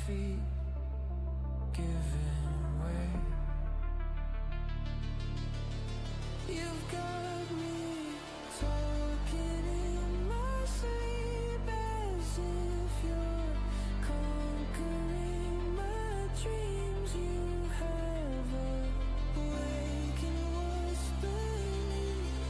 feet giving way. You've got me talking in my sleep as if you're conquering my dreams. You have awakened what's beneath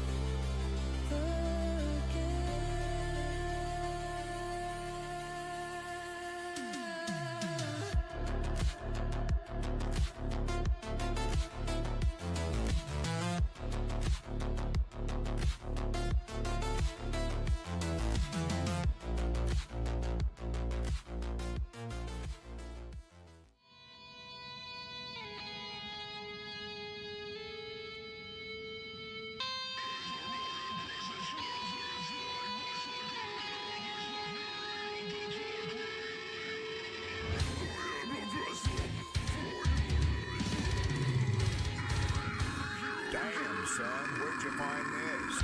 Damn, son, where'd you find this?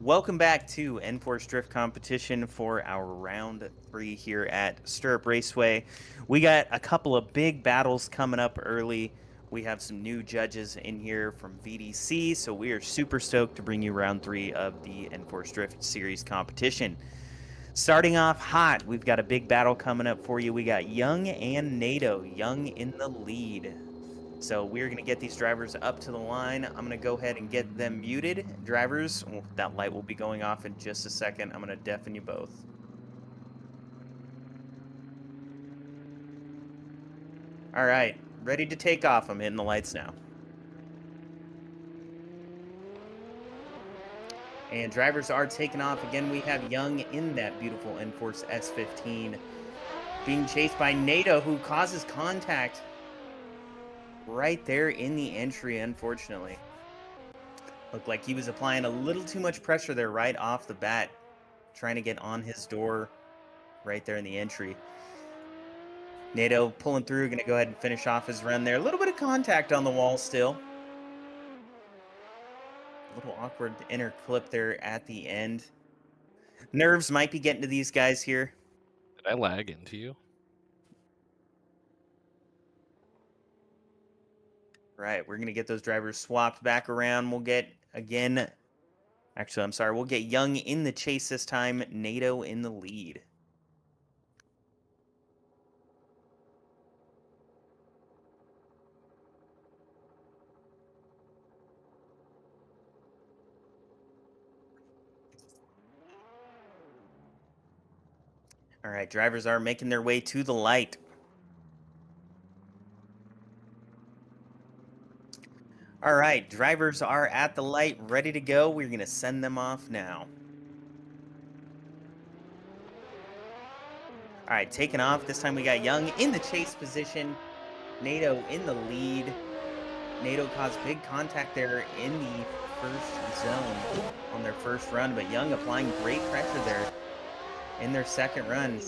Welcome back to N-Force Drift Competition for our round 3 here at Sturup Raceway. We got a couple of big battles coming up early. We have some new judges in here from VDC, so we are super stoked to bring you round 3 of the N-Force Drift Series competition. Starting off hot, we've got a big battle coming up for you. We got Young and NATO, Young in the lead. So we're going to get these drivers up to the line. I'm going to go ahead and get them muted. Drivers, that light will be going off in just a second. I'm going to deafen you both. All right, ready to take off. I'm hitting the lights now. And drivers are taking off. Again, we have Young in that beautiful N-Force S15 being chased by NATO, who causes contact right there in the entry, unfortunately. Looked like he was applying a little too much pressure there right off the bat, trying to get on his door right there in the entry. NATO pulling through, going to go ahead and finish off his run there. A little bit of contact on the wall still. A little awkward inner clip there at the end. Nerves might be getting to these guys here. Did I lag into you? Right, we're going to get those drivers swapped back around. We'll get, again, actually, I'm sorry, we'll get Young in the chase this time, NATO in the lead. All right, drivers are making their way to the light. All right, drivers are at the light, ready to go. We're going to send them off now. All right, taking off. This time we got Young in the chase position. NATO in the lead. NATO caused big contact there in the first zone on their first run, but Young applying great pressure there in their second run.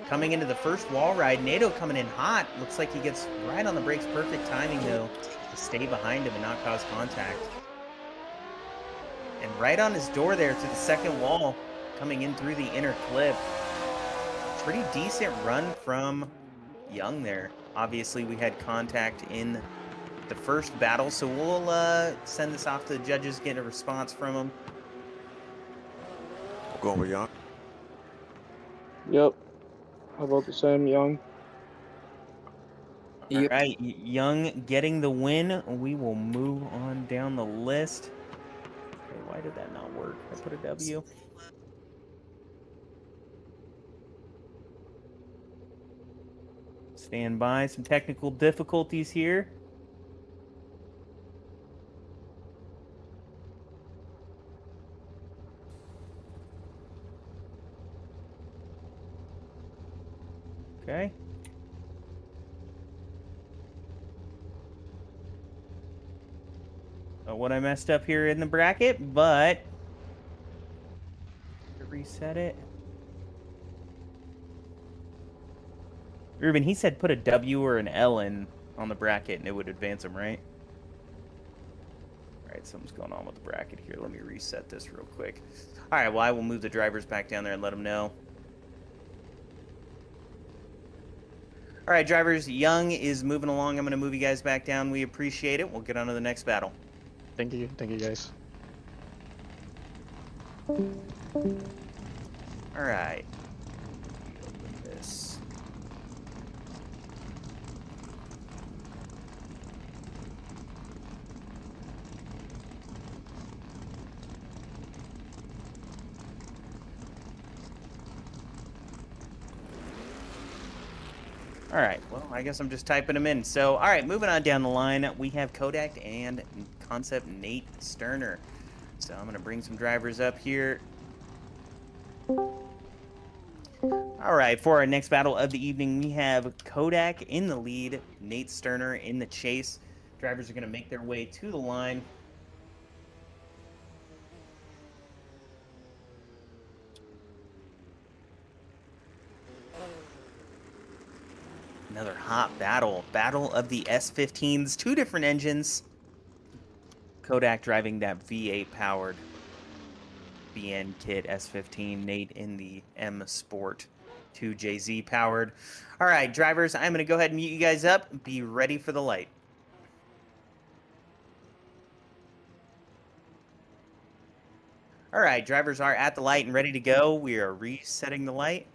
Coming into the first wall ride, NATO coming in hot. Looks like he gets right on the brakes. Perfect timing, though, to stay behind him and not cause contact. And right on his door there to the second wall, coming in through the inner clip. Pretty decent run from Young there. Obviously, we had contact in the first battle, so we'll send this off to the judges, get a response from them. Going with Young. Yep. How about the same, Young? All right, Young getting the win. We will move on down the list. Okay, why did that not work? I put a W. Stand by. Some technical difficulties here. Okay. What I messed up here in the bracket, but to reset it. Ruben, he said put a W or an L in on the bracket and it would advance him, right? All right, something's going on with the bracket here. Let me reset this real quick. All right, well, I will move the drivers back down there and let them know. All right, drivers, Young is moving along. I'm going to move you guys back down. We appreciate it. We'll get on to the next battle. Thank you guys. All right. Open this. All right, well, I guess I'm just typing them in. So, all right, moving on down the line, we have Kodak and Concept Nate Sterner. So I'm going to bring some drivers up here. All right, for our next battle of the evening, we have Kodak in the lead, Nate Sterner in the chase. Drivers are going to make their way to the line. Another hot battle. Battle of the S15s. Two different engines. Kodak driving that V8 powered BN kit S15. Nate in the M Sport 2JZ powered. All right, drivers, I'm going to go ahead and mute you guys up. Be ready for the light. All right, drivers are at the light and ready to go. We are resetting the light.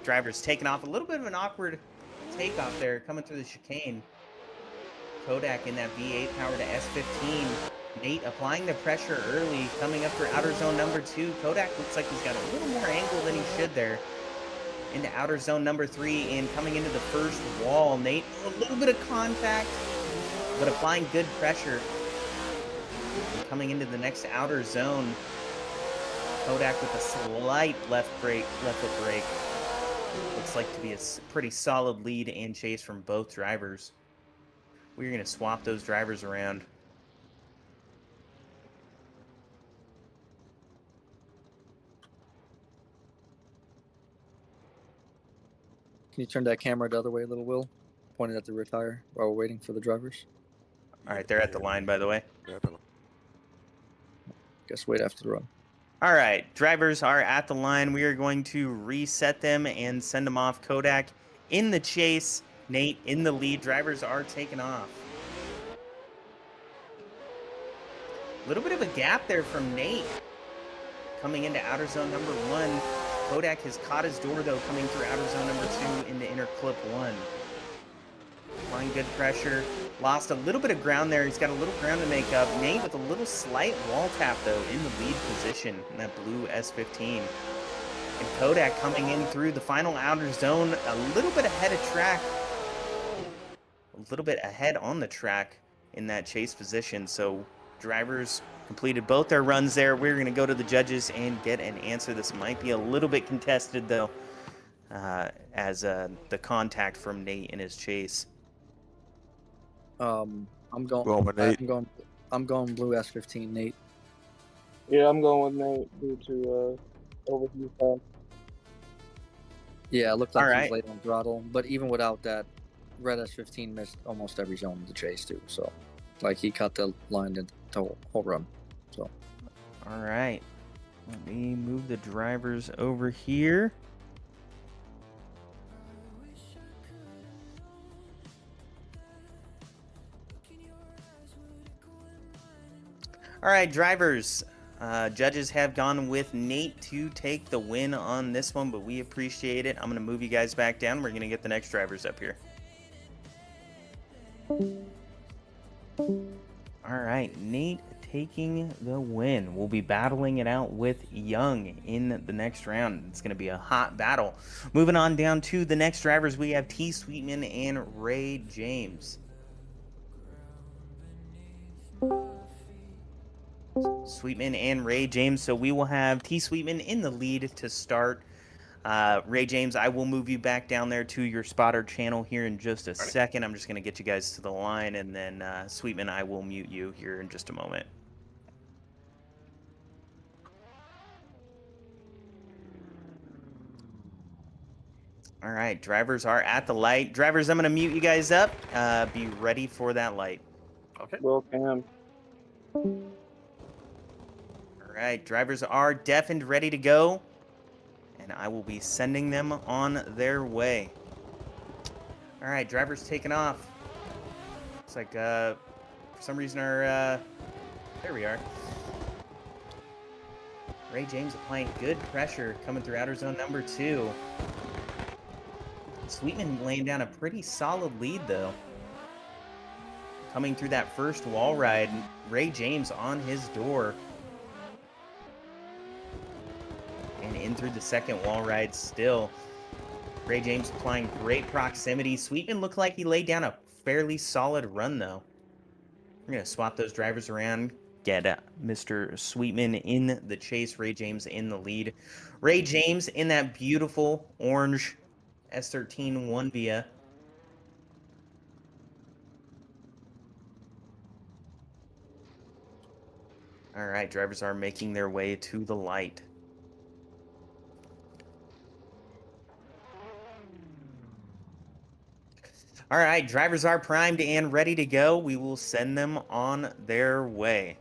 Drivers taking off. A little bit of an awkward takeoff there, coming through the chicane. Kodak in that V8 powered to S15. Nate applying the pressure early, coming up for outer zone number 2. Kodak looks like he's got a little more angle than he should there. Into outer zone number 3 and coming into the first wall. Nate, a little bit of contact, but applying good pressure. And coming into the next outer zone. Kodak with a slight left foot brake. Looks like to be a pretty solid lead and chase from both drivers. We're going to swap those drivers around. Can you turn that camera the other way a little, Will? Pointed at the rear tire while we're waiting for the drivers. All right, they're at the line, by the way. Guess wait after the run. All right, drivers are at the line. We are going to reset them and send them off. Kodak in the chase, Nate in the lead. Drivers are taking off. A little bit of a gap there from Nate coming into outer zone number 1. Kodak has caught his door, though, coming through outer zone number 2 into inner clip 1. Applying good pressure. Lost a little bit of ground there. He's got a little ground to make up. Nate with a little slight wall tap, though, in the lead position in that blue S15. And Kodak coming in through the final outer zone, a little bit ahead of track. A little bit ahead on the track in that chase position. So drivers completed both their runs there. We're going to go to the judges and get an answer. This might be a little bit contested, though, as the contact from Nate in his chase. I'm going. Going with Nate. I'm going blue S15, Nate. Yeah, I'm going with Nate due to overview time. Yeah, it looked like All he right. was late on throttle, but even without that, red S15 missed almost every zone of the chase too. So, like, he cut the line the whole run. So, All right. Let me move the drivers over here. All right, drivers. Judges have gone with Nate to take the win on this one, but we appreciate it. I'm going to move you guys back down. We're going to get the next drivers up here. All right, Nate taking the win. We'll be battling it out with Young in the next round. It's going to be a hot battle. Moving on down to the next drivers, we have T. Sweetman and Ray James. Sweetman and Ray James. So we will have T. Sweetman in the lead to start. Ray James, I will move you back down there to your spotter channel here in just a second. I'm just going to get you guys to the line, and then Sweetman, I will mute you here in just a moment. All right, drivers are at the light. Drivers, I'm going to mute you guys up. Be ready for that light. Okay. Will Cam. All right, drivers are deafened, ready to go, and I will be sending them on their way. All right, drivers taking off. Looks like, for some reason, our, there we are. Ray James applying good pressure coming through outer zone number 2. Sweetman laying down a pretty solid lead, though. Coming through that first wall ride, Ray James on his door. And in through the second wall ride still. Ray James applying great proximity. Sweetman looked like he laid down a fairly solid run, though. We're going to swap those drivers around. Get Mr. Sweetman in the chase. Ray James in the lead. Ray James in that beautiful orange S13 1 via. All right, drivers are making their way to the light. All right, drivers are primed and ready to go. We will send them on their way.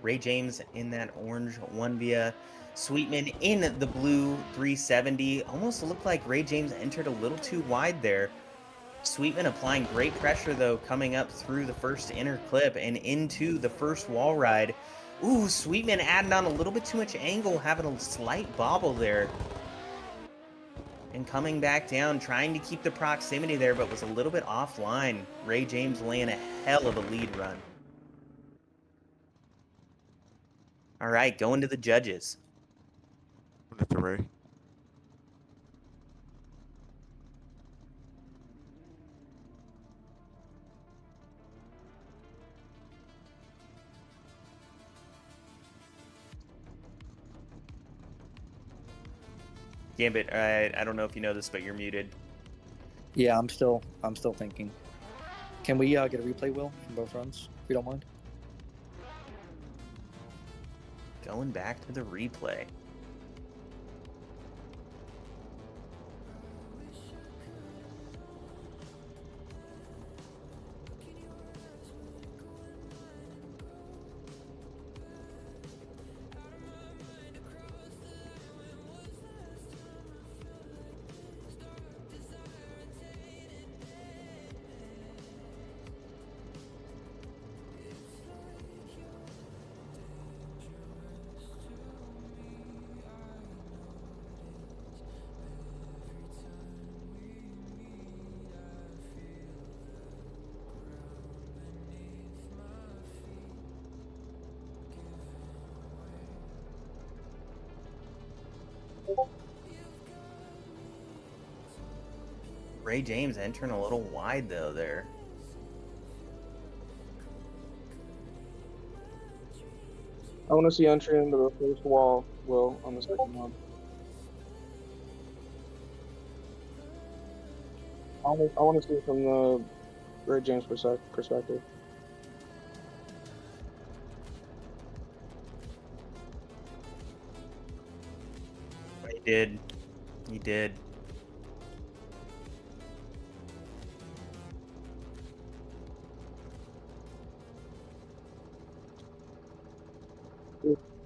Ray James in that orange 1 via. Sweetman in the blue 370. Almost looked like Ray James entered a little too wide there. Sweetman applying great pressure, though, coming up through the first inner clip and into the first wall ride. Ooh, Sweetman adding on a little bit too much angle, having a slight bobble there. And coming back down, trying to keep the proximity there, but was a little bit offline. Ray James laying a hell of a lead run. All right, going to the judges. That's a Ray. Gambit, I don't know if you know this, but you're muted. yeah, I'm still thinking. Can we get a replay, Will, from both runs, if you don't mind? Going back to the replay. Ray James entering a little wide though there. I want to see entry into the first wall, Will, on the second one. I want to see it from the Ray James perspective. He did. He did.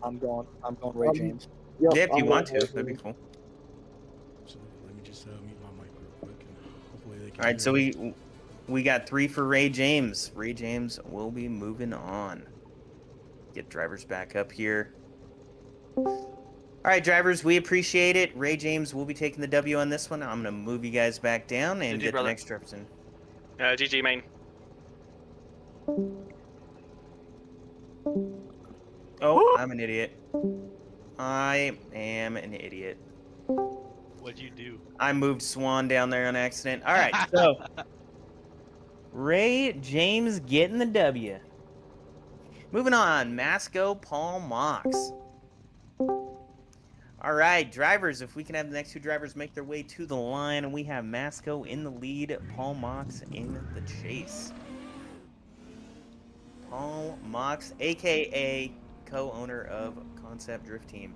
I'm going Ray James. Yep, Yeah, if you I'm want going to, Ray that'd be James. cool. So let me just mute my mic real quick, and hopefully they can. All right, hear so me. we got 3 for Ray James. Ray James will be moving on. Get drivers back up here. All right, drivers, we appreciate it. Ray James will be taking the W on this one. I'm going to move you guys back down and GG, get brother. the next drivers in. GG, main. Oh, I'm an idiot. I am an idiot. What'd you do? I moved Swan down there on accident. All right, so Ray James getting the W. Moving on, Masco Paul Mox. All right, drivers, if we can have the next 2 drivers make their way to the line, and we have Masco in the lead, Paul Mox in the chase. Paul Mox, a.k.a. co-owner of Concept Drift Team.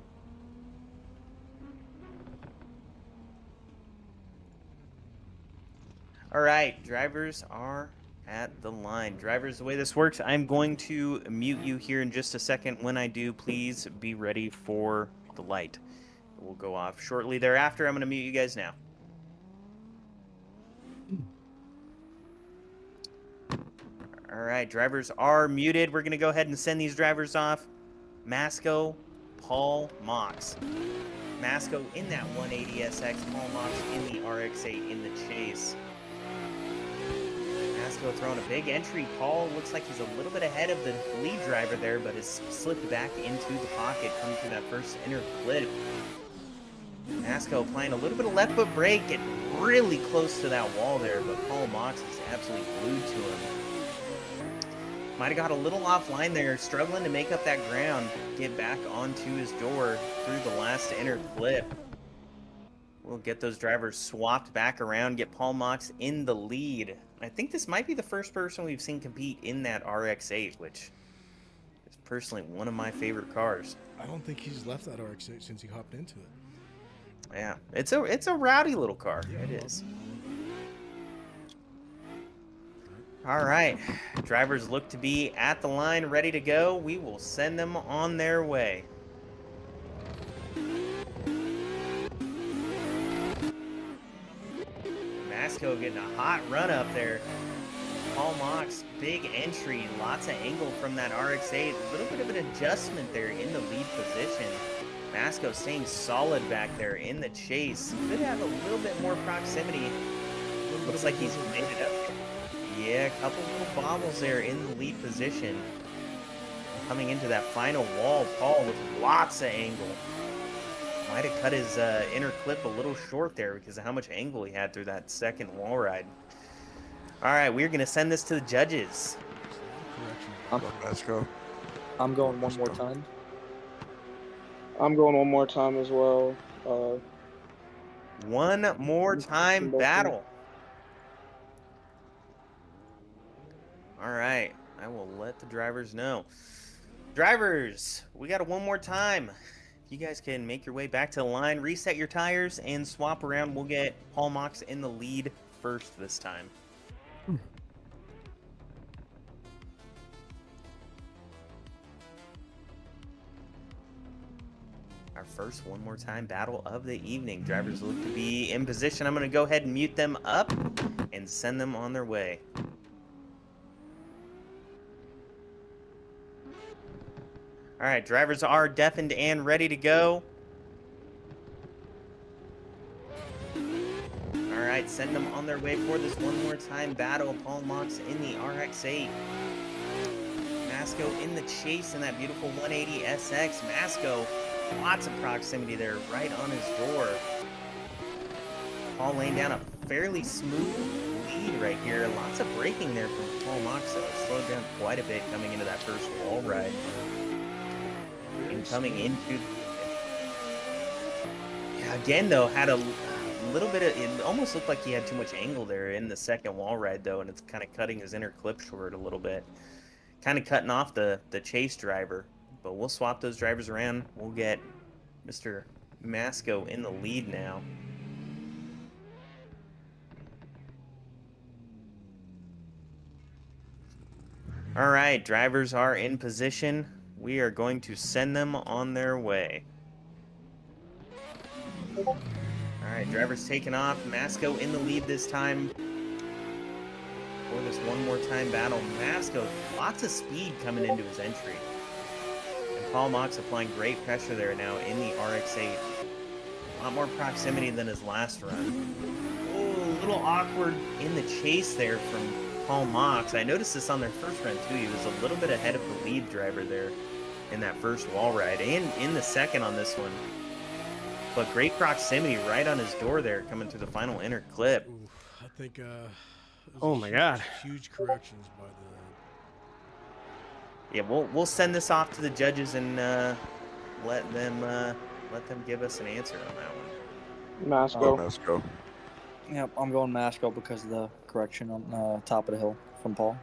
All right, drivers are at the line. Drivers, the way this works, I'm going to mute you here in just a second. When I do, please be ready for the light. It will go off shortly thereafter. I'm going to mute you guys now. All right, drivers are muted. We're going to go ahead and send these drivers off. Masco, Paul Mox. Masco in that 180SX, Paul Mox in the RX-8 in the chase. Masco throwing a big entry. Paul looks like he's a little bit ahead of the lead driver there, but has slipped back into the pocket, coming through that first inner clip. Masco applying a little bit of left foot brake, getting really close to that wall there, but Paul Mox is absolutely glued to him. Might have got a little offline there, struggling to make up that ground, get back onto his door through the last inner clip. We'll get those drivers swapped back around, get Paul Mox in the lead. I think this might be the first person we've seen compete in that RX-8, which is personally one of my favorite cars. I don't think he's left that RX-8 since he hopped into it. Yeah, it's a rowdy little car. It is. All right, drivers look to be at the line, ready to go. We will send them on their way. Masco getting a hot run up there. Paul Mox, big entry, lots of angle from that RX-8. A little bit of an adjustment there in the lead position. Masco staying solid back there in the chase. Could have a little bit more proximity. Looks like he's made it up. Yeah, a couple little bobbles there in the lead position. Coming into that final wall, Paul with lots of angle. Might have cut his inner clip a little short there because of how much angle he had through that second wall ride. All right, we're going to send this to the judges. Let's go. I'm going one more time. I'm going one more time as well. One more time battle. All right, I will let the drivers know. Drivers, we got it one more time. If you guys can make your way back to the line, reset your tires, and swap around, we'll get Paul Mox in the lead first this time. Our first one more time battle of the evening. Drivers look to be in position. I'm going to go ahead and mute them up and send them on their way. All right, drivers are deafened and ready to go. All right, send them on their way for this one more time battle. Paul Mox in the RX-8. Masco in the chase in that beautiful 180 SX. Masco, lots of proximity there, right on his door. Paul laying down a fairly smooth lead right here. Lots of braking there from Paul Moxo. Slowed down quite a bit coming into that first wall ride. And coming into... Yeah, again, though, had a little bit of... It almost looked like he had too much angle there in the second wall ride, though, and it's kind of cutting his inner clip short a little bit. Kind of cutting off the chase driver. But we'll swap those drivers around. We'll get Mr. Masco in the lead now. All right, drivers are in position. We are going to send them on their way. All right, drivers taking off. Masco in the lead this time for this one more time battle. Masco, lots of speed coming into his entry. And Paul Mox applying great pressure there now in the RX-8. A lot more proximity than his last run. Oh, a little awkward in the chase there from Paul Mox. I noticed this on their first run too. He was a little bit ahead of the lead driver there in that first wall ride and in the second on this one. But great proximity right on his door there coming through the final inner clip. Ooh, I think Oh my God. Huge corrections by the... Yeah, we'll send this off to the judges and let them give us an answer on that one. Masco. Masco. Yep, I'm going Masco because of the correction on top of the hill from Paul.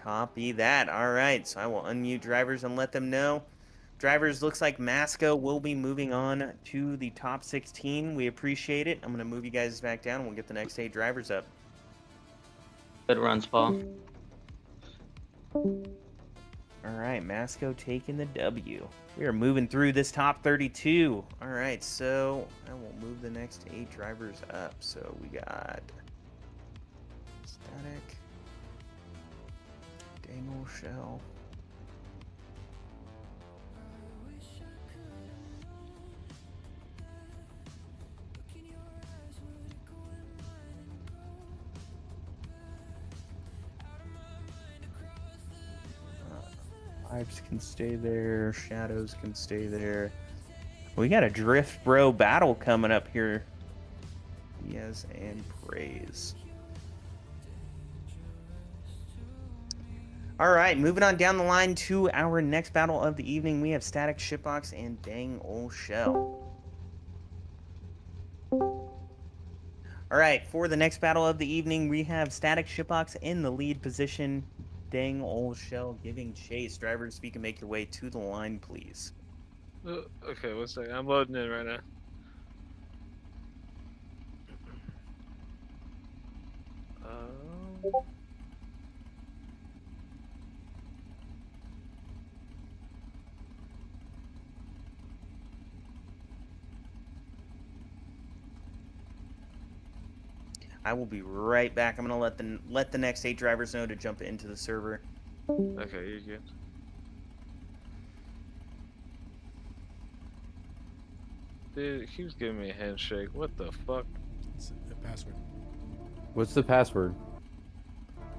Copy that. All right, so I will unmute drivers and let them know. Drivers, looks like Masco will be moving on to the top 16. We appreciate it. I'm going to move you guys back down and we'll get the next 8 drivers up. Good runs, Paul. All right, Masco taking the W. We are moving through this top 32. All right, so I will move the next 8 drivers up. So we got Static, Dangle Shell. Pipes can stay there. Shadows can stay there. We got a Drift Bro battle coming up here. Diaz and Praise. All right, moving on down the line to our next battle of the evening. We have Static Shipbox and Dang Ol' Shell. All right, for the next battle of the evening, we have Static Shipbox in the lead position. Dang Ol' Shell giving chase. Drivers, if you can make your way to the line, please. Okay, one second. I'm loading in right now. I will be right back. I'm gonna let the next 8 drivers know to jump into the server. Okay, you're good. Dude, he was giving me a handshake. What the fuck? It's the password. What's the password?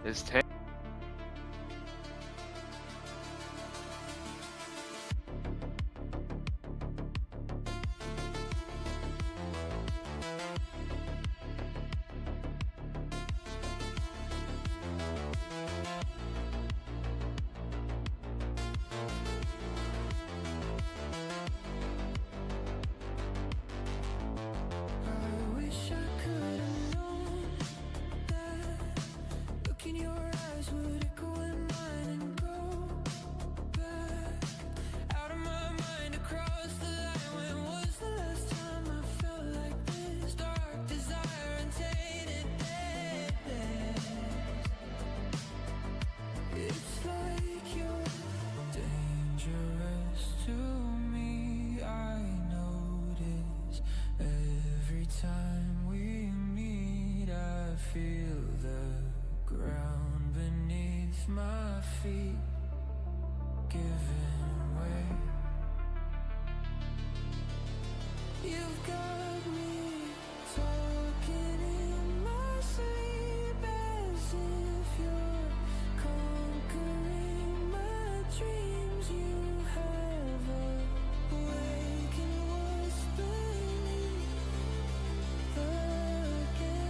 It's 10. I wish I could have known that look in your eyes would echo in mine and go back out of my mind across the line. When was the last time I felt like this? Dark desire and tainted bed. It's like you're dangerous to me. I notice every time we meet, I feel the ground beneath my feet giving way. You've got me talking in my sleep as if you're conquering my dreams. You have awakened what's beneath again.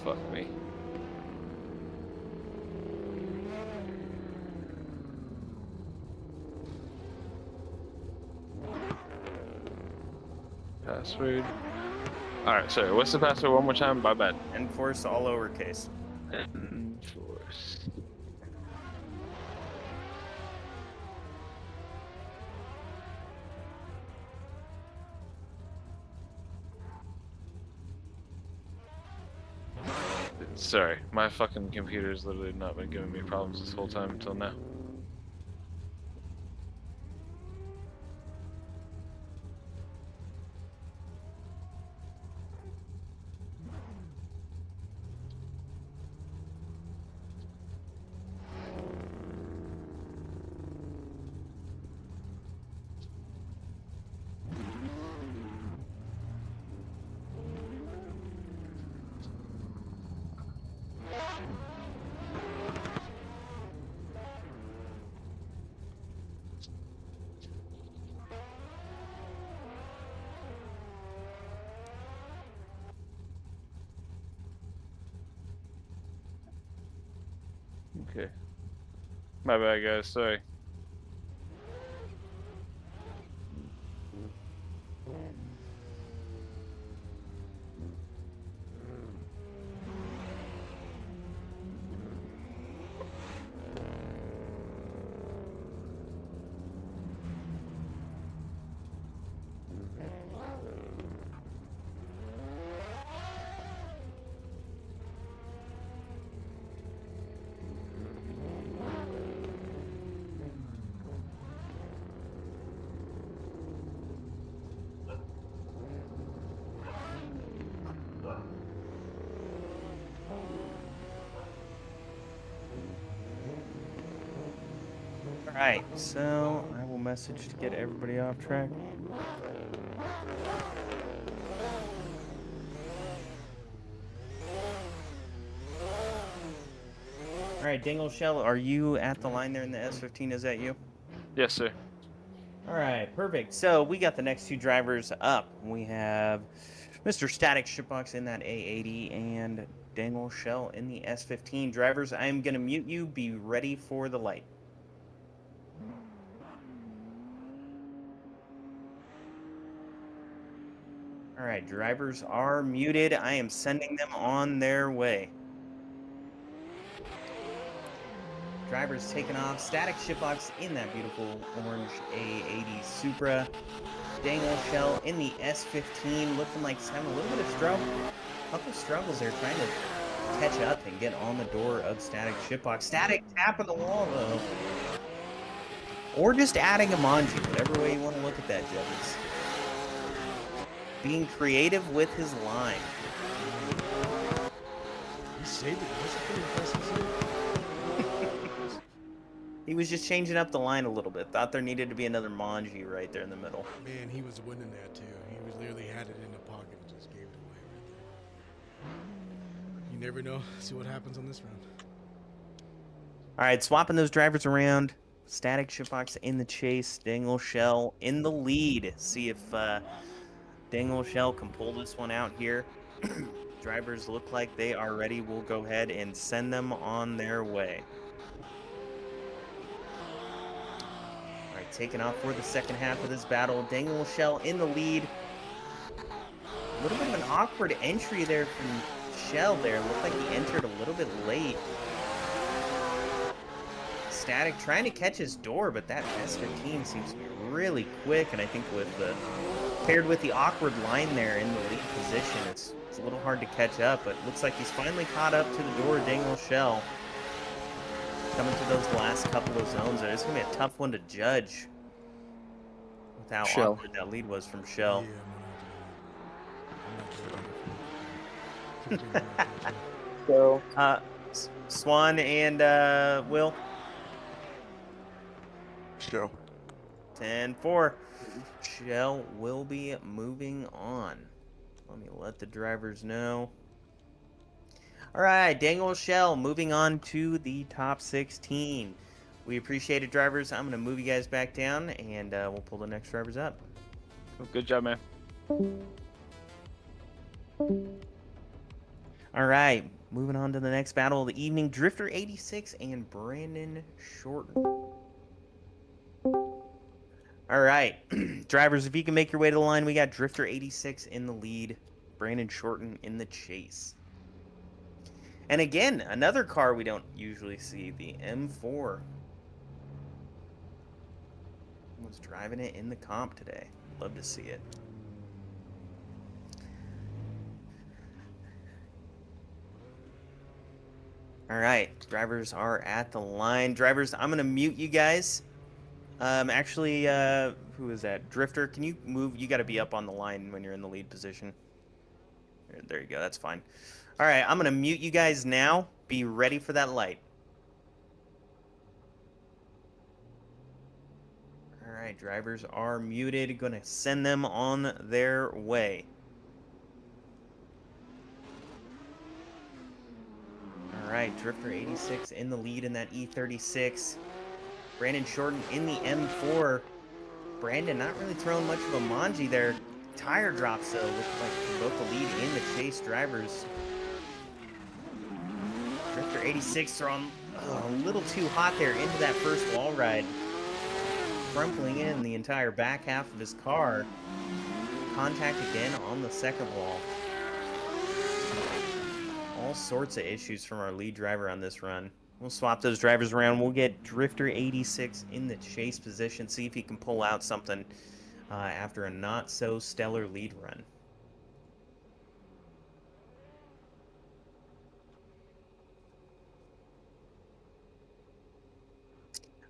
fuck me. Password. Alright, sorry, what's the password one more time? My bad. Enforce all lowercase. Enforce. Sorry, my fucking computer's literally not been giving me problems this whole time until now. Okay. My bad, guys. Sorry. Alright, so I will message to get everybody off track. Alright, Dingle Shell, are you at the line there in the S15? Is that you? Yes, sir. Alright, perfect. So we got the next two drivers up. We have Mr. Static Shipbox in that A80 and Dingle Shell in the S15. Drivers, I'm going to mute you. Be ready for the light. Alright, drivers are muted. I am sending them on their way. Drivers taking off. Static Shipbox in that beautiful orange A80 Supra. Dangle Shell in the S15, looking like he's having a little bit of struggle. A couple struggles there trying to catch up and get on the door of Static Shipbox. Static tapping the wall though. Or just adding a manji, whatever way you want to look at that, judges. Being creative with his line. He saved it. That's a pretty impressive save. He was just changing up the line a little bit. Thought there needed to be another manji right there in the middle. Man, he was winning that too. He was literally had it in the pocket and just gave it away right there. You never know. See what happens on this round. All right, swapping those drivers around. Static Shipbox in the chase. Dangle Shell in the lead. See if Dangle Shell can pull this one out here. Drivers look like they are ready. We'll go ahead and send them on their way. All right, taking off for the second half of this battle. Dangle Shell in the lead. A little bit of an awkward entry there from Shell there. Looked like he entered a little bit late. Static trying to catch his door, but that S15 seems to be really quick, and I think with the paired with the awkward line there in the lead position, it's a little hard to catch up, but looks like he's finally caught up to the door of Dangle Shell. Coming to those last couple of zones there. It's going to be a tough one to judge with how awkward that lead was from Shell. So, Swan and Will? Shell. 10-4. Shell will be moving on. Let me let the drivers know. All right, Dangle Shell moving on to the top 16. We appreciate it, drivers. I'm going to move you guys back down, and we'll pull the next drivers up. Good job, man. All right, moving on to the next battle of the evening. Drifter 86 and Brandon Shorten. All right, drivers, if you can make your way to the line, we got Drifter 86 in the lead, Brandon Shorten in the chase. And again, another car we don't usually see, the M4. Was driving it in the comp today. Love to see it. All right, drivers are at the line. Drivers, I'm gonna mute you guys. Actually, who is that? Drifter, can you move? You got to be up on the line when you're in the lead position. There you go. That's fine. All right, I'm gonna mute you guys now. Be ready for that light. All right, drivers are muted. Gonna send them on their way. All right, Drifter 86 in the lead in that E36. Brandon Shorten in the M4. Brandon not really throwing much of a manji there. Tire drops, though, look like both the lead and the chase drivers. Drifter 86 throwing a little too hot there into that first wall ride. Crumpling in the entire back half of his car. Contact again on the second wall. All sorts of issues from our lead driver on this run. We'll swap those drivers around. We'll get Drifter 86 in the chase position, see if he can pull out something after a not-so-stellar lead run.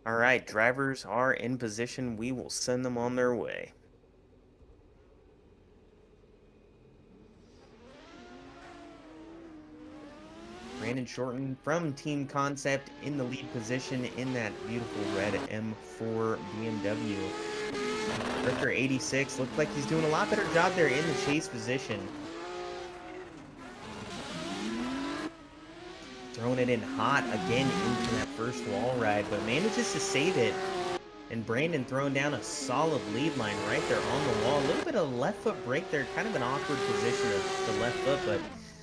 All right, drivers are in position. We will send them on their way. Brandon Shorten from Team Concept in the lead position in that beautiful red M4 BMW. Drifter 86 looks like he's doing a lot better job there in the chase position. Throwing it in hot again into that first wall ride, but manages to save it. And Brandon throwing down a solid lead line right there on the wall. A little bit of left foot brake there, kind of an awkward position of the left foot, but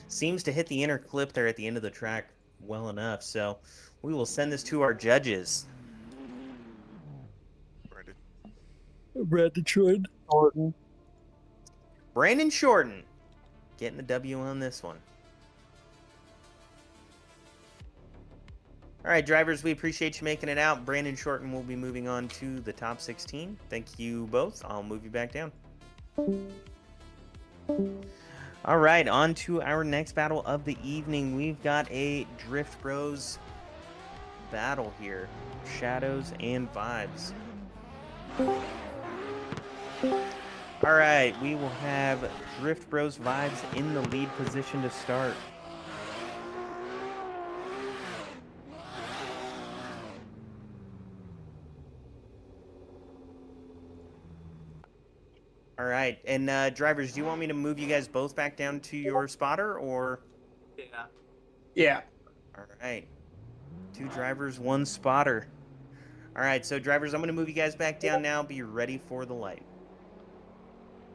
seems to hit the inner clip there at the end of the track well enough. So we will send this to our judges. Brandon Shorten. Brandon Shorten getting the W on this one. All right, drivers, we appreciate you making it out. Brandon Shorten will be moving on to the top 16. Thank you both. I'll move you back down. All right, on to our next battle of the evening. We've got a Drift Bros battle here. Shadows and Vibes. All right, we will have Drift Bros Vibes in the lead position to start. All right, and drivers, do you want me to move you guys both back down to your spotter, or? Yeah. All right, 2 drivers, 1 spotter. All right, so drivers, I'm going to move you guys back down now. Be ready for the light.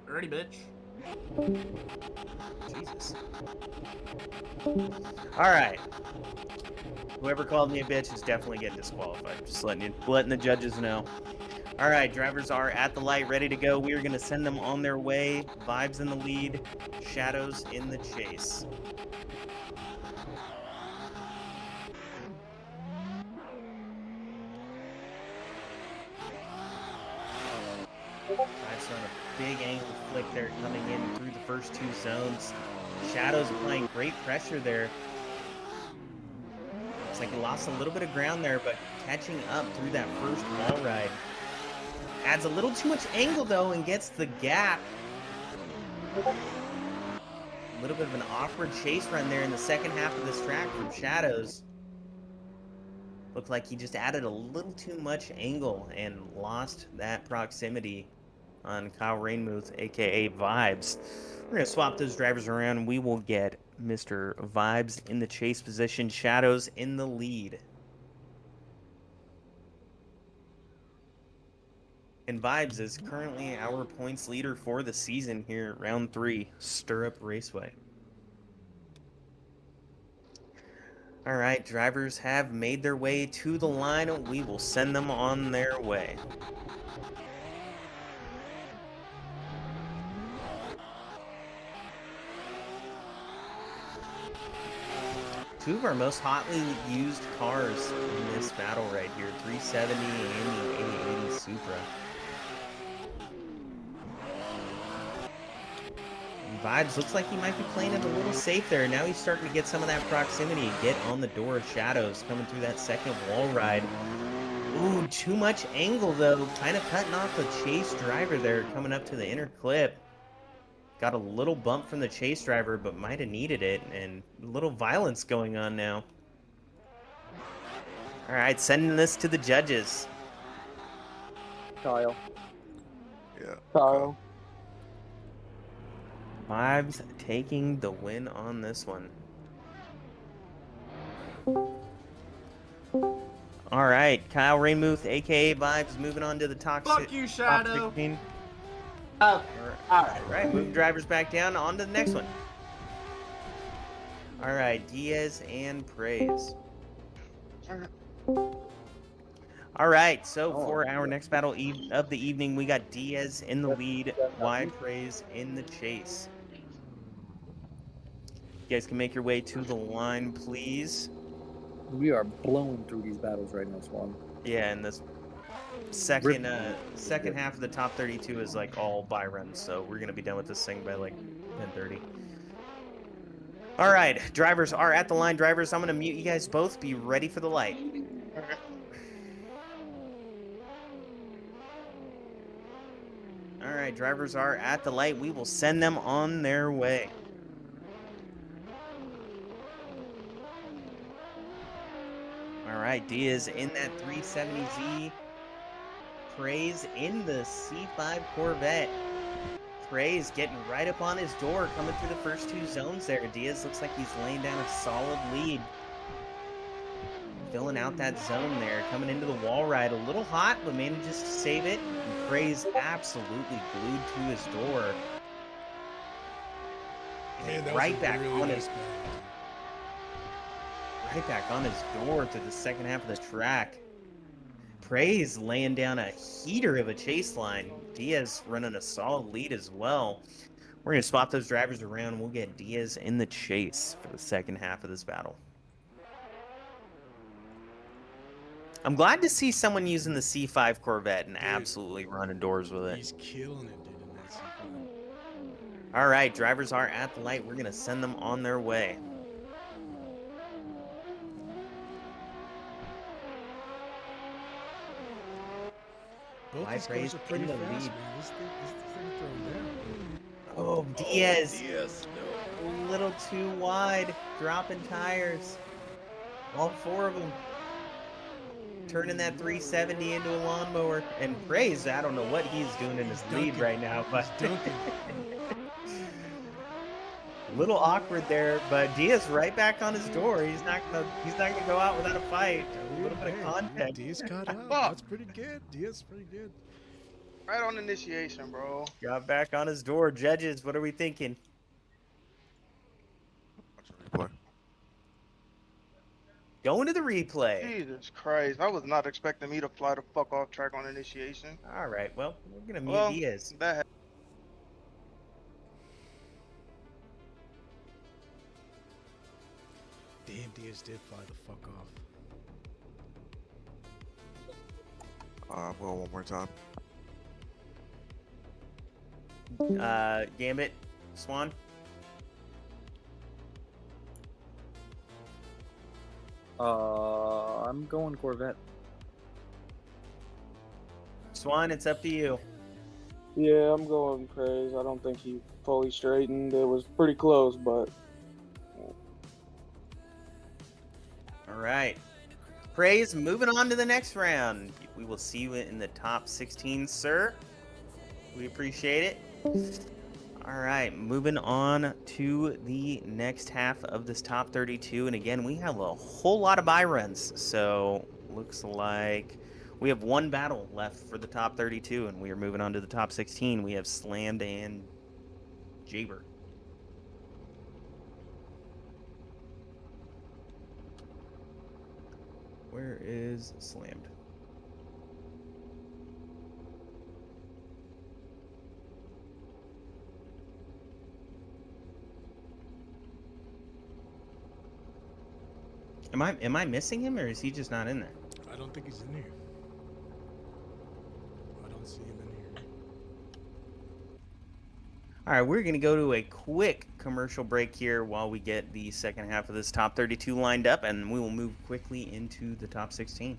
Ready, bitch. Jesus. All right. Whoever called me a bitch is definitely getting disqualified. Just letting the judges know. All right, drivers are at the light, ready to go. We are going to send them on their way. Vibes in the lead, Shadows in the chase. Vibes on a big angle flick there coming in through the first 2 zones. Shadows applying great pressure there. Looks like he lost a little bit of ground there, but catching up through that first wall ride. Adds a little too much angle, though, and gets the gap. A little bit of an awkward chase run there in the second half of this track from Shadows. Looked like he just added a little too much angle and lost that proximity on Kyle Rainmuth, a.k.a. Vibes. We're going to swap those drivers around. We will get Mr. Vibes in the chase position, Shadows in the lead. And Vibes is currently our points leader for the season here at round 3, Sturup Raceway. All right, drivers have made their way to the line. We will send them on their way. Two of our most hotly used cars in this battle right here, 370 and the 880 Supra. Vibes looks like he might be playing it a little safe there. Now he's starting to get some of that proximity, get on the door of shadows, coming through that second wall ride. Ooh, too much angle though, kind of cutting off the chase driver there, coming up to the inner clip. Got a little bump from the chase driver, but might have needed it, and a little violence going on now. All right, sending this to the judges. Kyle. Yeah. Kyle. Vibes taking the win on this one. All right, Kyle Rainmuth, aka Vibes, moving on to the top. Fuck you, Shadow. All right, move drivers back down on to the next one. All right, Diaz and Praise. All right, so for our next battle of the evening, we got Diaz in the lead, Y Praise in the chase. You guys can make your way to the line, please. We are blowing through these battles right now, Swan. Yeah, and this second half of the top 32 is like all buy runs, so we're gonna be done with this thing by like 10:30. All right, drivers are at the line. Drivers, I'm gonna mute you guys both. Be ready for the light. All right, drivers are at the light. We will send them on their way. All right, Diaz in that 370Z. Praise in the C5 Corvette. Praise getting right up on his door, coming through the first two zones there. Diaz looks like he's laying down a solid lead. Filling out that zone there, coming into the wall ride. A little hot, but manages to save it. And Praise absolutely glued to his door. Man, that right was back really on nice his battle. right back on his door to the second half of the track. Praise laying down a heater of a chase line. Diaz running a solid lead as well. We're going to swap those drivers around. We'll get Diaz in the chase for the second half of this battle. I'm glad to see someone using the C5 Corvette and absolutely running doors with it. He's killing it, dude, in that C5. All right, drivers are at the light. We're going to send them on their way. Both these cars are pretty fast, man. This thing throwing down. Oh, Diaz. Diaz, no. A little too wide. Dropping tires. All four of them. Turning that 370 into a lawnmower. And Praise, I don't know what he's doing in his lead right now, but a little awkward there. But Diaz right back on his door. He's not gonna go out without a fight. A little bit of contact. Diaz got out. That's pretty good. Diaz pretty good. Right on initiation, bro. Got back on his door. Judges, what are we thinking? Going to the replay. Jesus Christ. I was not expecting me to fly the fuck off track on initiation. All right, well, we're going to mute Diaz. That Damn, Diaz did fly the fuck off. Well, one more time. Gambit, Swan. I'm going Corvette. Swan, it's up to you. Yeah, I'm going Praise. I don't think he fully straightened. It was pretty close, but... All right. Praise, moving on to the next round. We will see you in the top 16, sir. We appreciate it. All right, moving on to the next half of this top 32. And again, we have a whole lot of buy runs. So looks like we have one battle left for the top 32, and we are moving on to the top 16. We have Slammed and Jaber. Where is Slammed? Am I missing him, or is he just not in there? I don't think he's in here. I don't see him in here. All right, we're going to go to a quick commercial break here while we get the second half of this top 32 lined up, and we will move quickly into the top 16.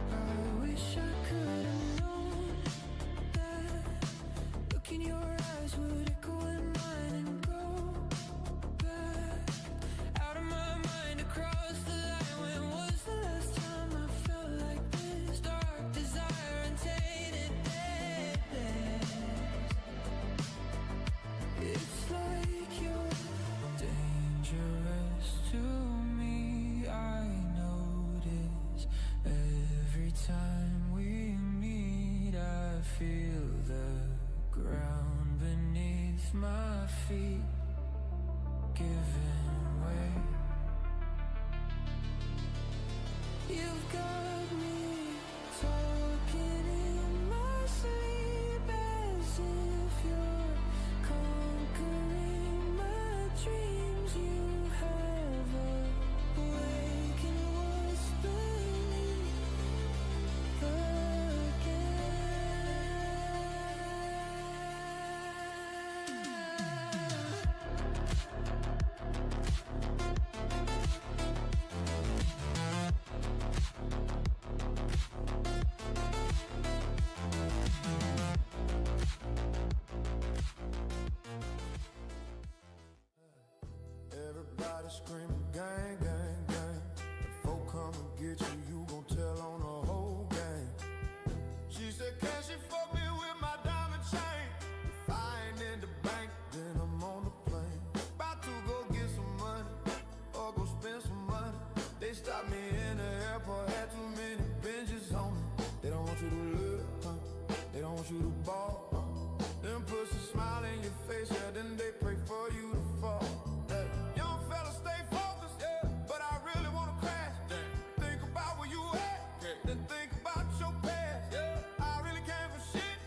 I wish I could have known that look in your eyes would echo in mine and go back out of my mind across the line. When was the last time I felt like this? Dark desire and tainted madness. It's like you're dangerous to me. I notice every time we meet. I feel the ground beneath my feet giving way. You've got me talking in my sleep as if you're conquering my dreams. You have awakened what's beneath Everybody screaming gang, gang, gang. If folk come and get you, you gon' tell on the whole gang. She said, can she fuck me with my diamond chain? If I ain't in the bank, then I'm on the plane. About to go get some money, or go spend some money. They stopped me in the airport, had too many binges on me. They don't want you to live, huh? They don't want you to ball, huh? Them pussy smile in your face, yeah, then they pray for you to fall. Hey, young fella, stay focused, yeah, but I really wanna crash. Think about where you at, then think about your past. I really came for shit,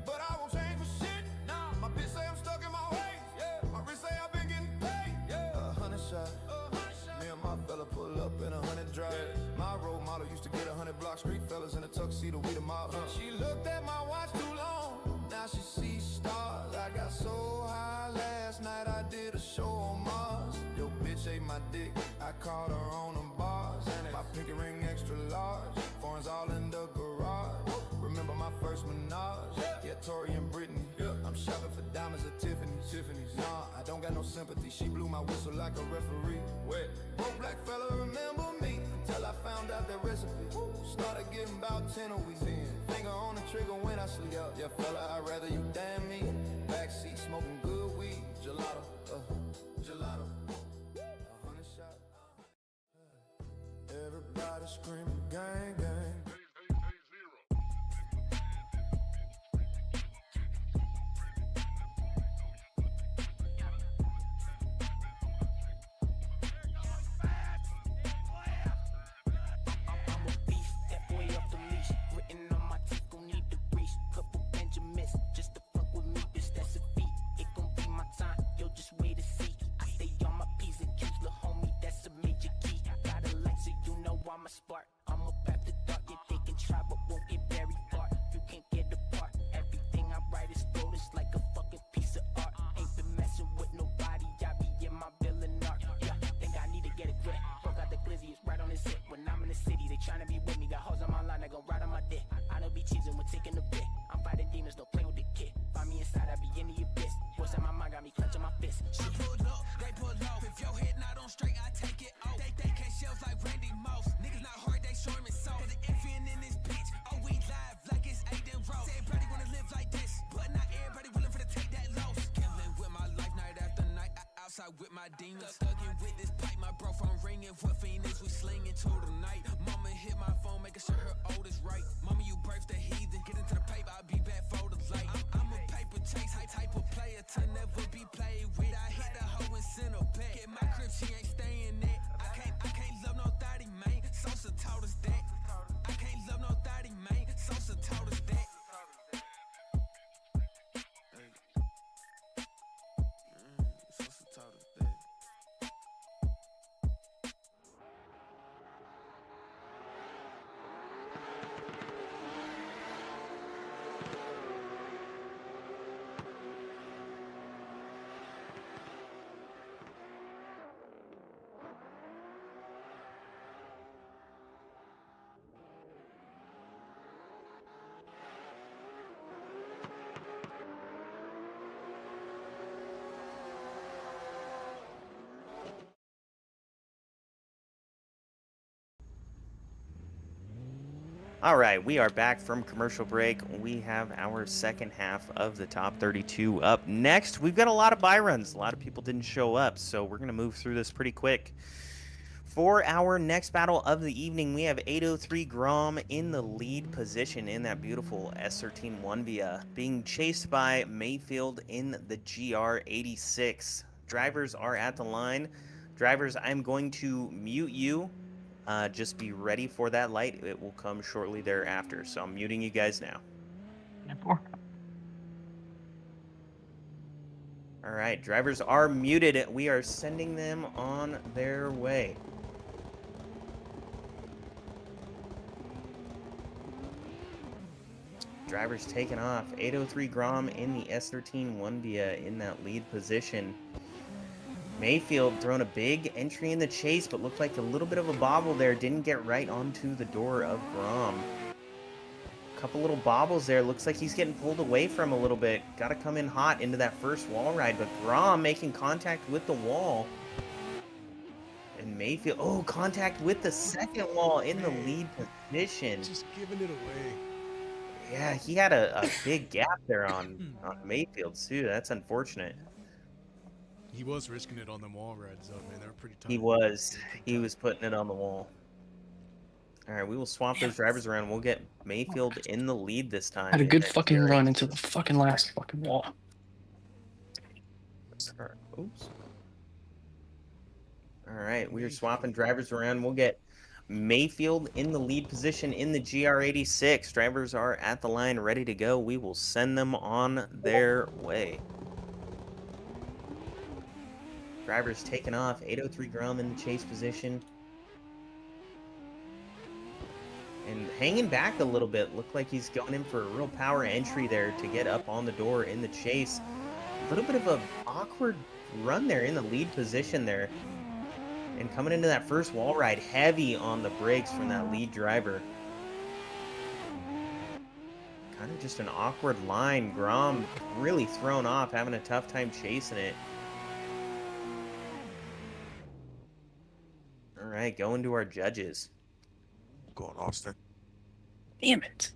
but I won't change for shit. My bitch say I'm stuck in my ways, my wrist say I've been getting paid. 100 shots, me and my fella pull up in 100 drive. My role model used to get 100 block street fellas in a tuxedo, we the mob. She looked at my watch too long, now she sees stars. I got so high last night, I did a show on Mars. Yo, bitch ate my dick, I caught her on them bars. My pinky ring extra large, foreigns all in the garage. Remember my first menage? Yeah, Tori and Brittany. I'm shopping for diamonds at Tiffany's. Nah, I don't got no sympathy. She blew my whistle like a referee. Wet. Broke black fella, remember me? Until I found out the recipe. Started getting about 10 a week. Finger on the trigger when I sleep. Yeah, fella, I'd rather you than me. Backseat smoking good weed. Gelato, gelato. 100 shot. Everybody screaming gang, gang. spark. with my demons. Thugging with this pipe, my bro phone ringing. What phoenix we slinging to the night? Mama hit my phone, making sure her old is right. Mama, you birthed the heathen. Get into the paper, I'll be back for the light. I'm a paper chase, type of player to never be played with. I hit the hoe and send her back. Get my crib, she ain't staying there. I can't love no 30, man. Sosa taught us that. I can't love no 30, man. Sosa taught us that. Sosa taught us that. All right, we are back from commercial break. We have our second half of the top 32 up next. We've got a lot of buy runs. A lot of people didn't show up, so we're going to move through this pretty quick. For our next battle of the evening, we have 803 Grom in the lead position in that beautiful S13 1Via, being chased by Mayfield in the GR86. Drivers are at the line. Drivers, I'm going to mute you. Just be ready for that light. It will come shortly thereafter. So I'm muting you guys now. All right, drivers are muted. We are sending them on their way. Drivers taking off. 803 Grom in the S13 1Via in that lead position. Mayfield throwing a big entry in the chase, but looked like a little bit of a bobble there. Didn't get right onto the door of Grom. Couple little bobbles there. Looks like he's getting pulled away from a little bit. Got to come in hot into that first wall ride, but Grom making contact with the wall. And Mayfield, oh, contact with the second wall in the lead position. Just giving it away. Yeah, he had a big gap there on Mayfield too. That's unfortunate. He was risking it on them wall rides, though, man. They were pretty tight. He was. He was putting it on the wall. All right, we will swap those drivers around. We'll get Mayfield in the lead this time. Had a good fucking run into the fucking last fucking wall. Oops. All right, we are swapping drivers around. We'll get Mayfield in the lead position in the GR86. Drivers are at the line, ready to go. We will send them on their way. Drivers taking off. 803 Grom in the chase position. And hanging back a little bit. Looked like he's going in for a real power entry there to get up on the door in the chase. A little bit of an awkward run there in the lead position there. And coming into that first wall ride, heavy on the brakes from that lead driver. Kind of just an awkward line. Grom really thrown off, having a tough time chasing it. All right, going to our judges. Going Austin. Damn it.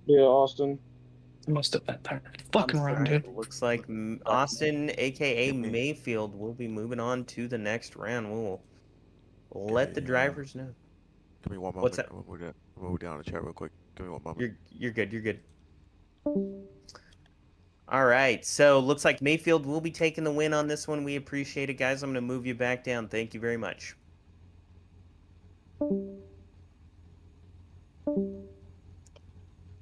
Yeah, Austin. I must have that time. Fucking run, dude. Looks like Austin, aka Mayfield, will be moving on to the next round. We'll let the drivers know. Give me one moment. What's that? We'll move down the chat real quick. Give me one moment. You're good. You're good. All right. So looks like Mayfield will be taking the win on this one. We appreciate it, guys. I'm going to move you back down. Thank you very much.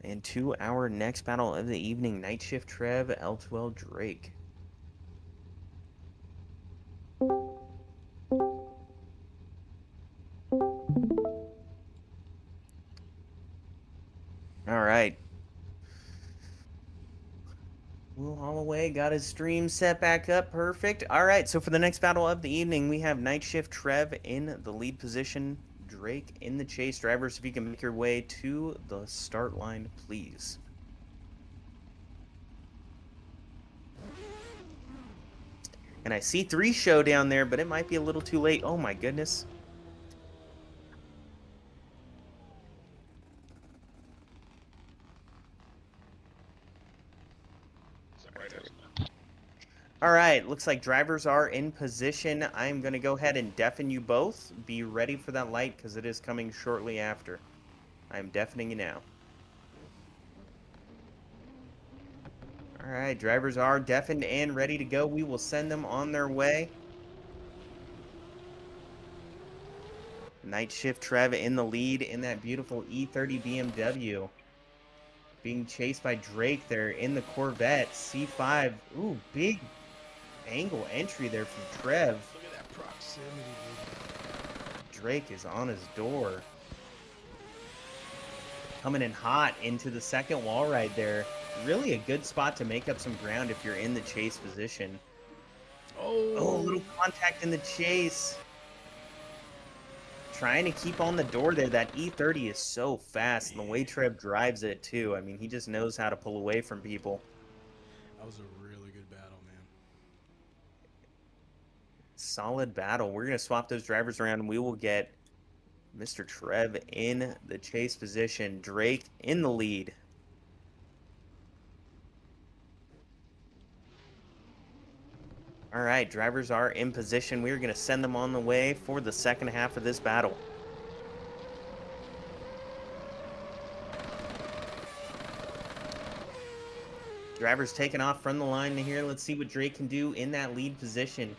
And to our next battle of the evening, Night Shift Trev, L2L Drake. All right. Will Holloway got his stream set back up. Perfect. All right. So for the next battle of the evening, we have Night Shift Trev in the lead position. Drake in the chase. Drivers, if you can make your way to the start line, please. And I see 3 show down there, but it might be a little too late. Oh my goodness. All right, looks like drivers are in position. I'm going to go ahead and deafen you both. Be ready for that light because it is coming shortly after. I'm deafening you now. All right, drivers are deafened and ready to go. We will send them on their way. Night Shift Trev in the lead in that beautiful E30 BMW. Being chased by Drake there in the Corvette C5. Ooh, big angle entry there from Trev. Look at that proximity, dude. Drake is on his door. Coming in hot into the second wall ride there. Really a good spot to make up some ground if you're in the chase position. Oh, a little contact in the chase. Trying to keep on the door there. That E30 is so fast, and the way Trev drives it too. I mean, he just knows how to pull away from people. That was a really good battle, man. Solid battle. We're going to swap those drivers around, and we will get Mr. Trev in the chase position. Drake in the lead. All right, drivers are in position. We're going to send them on the way for the second half of this battle. Drivers taking off from the line here. Let's see what Drake can do in that lead position.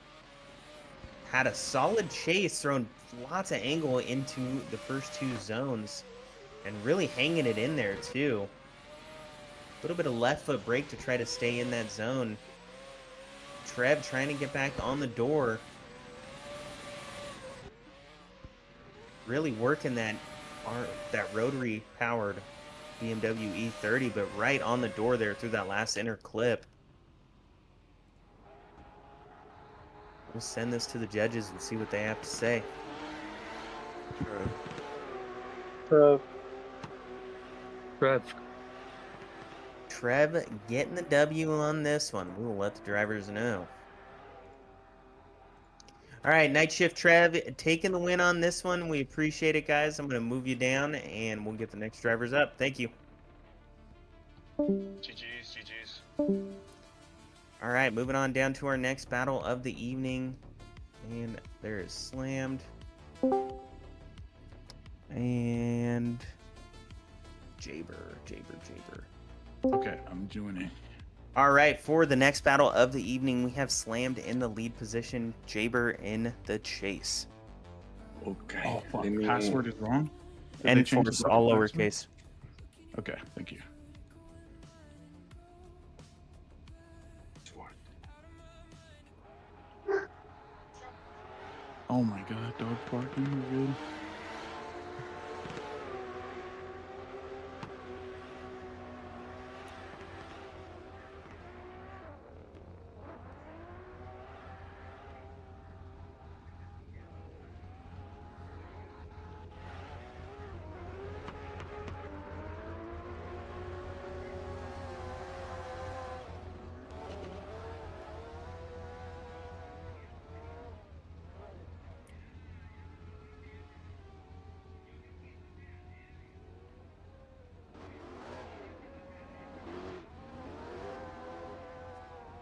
Had a solid chase, throwing lots of angle into the first two zones and really hanging it in there too. A little bit of left foot brake to try to stay in that zone. Trev trying to get back on the door. Really working that rotary powered BMW E30, but right on the door there through that last inner clip. We'll send this to the judges and see what they have to say. Trev. Trev getting the W on this one. We will let the drivers know. All right, Night Shift Trev taking the win on this one. We appreciate it, guys. I'm going to move you down, and we'll get the next drivers up. Thank you. GG's. All right, moving on down to our next battle of the evening. And there is Slammed. And Jaber. Okay, I'm joining. All right, for the next battle of the evening, we have Slammed in the lead position, Jaber in the chase. Okay. Oh, fuck. Password is wrong? And Force, all lowercase. Okay, thank you. Oh my god, dog parking, you're good.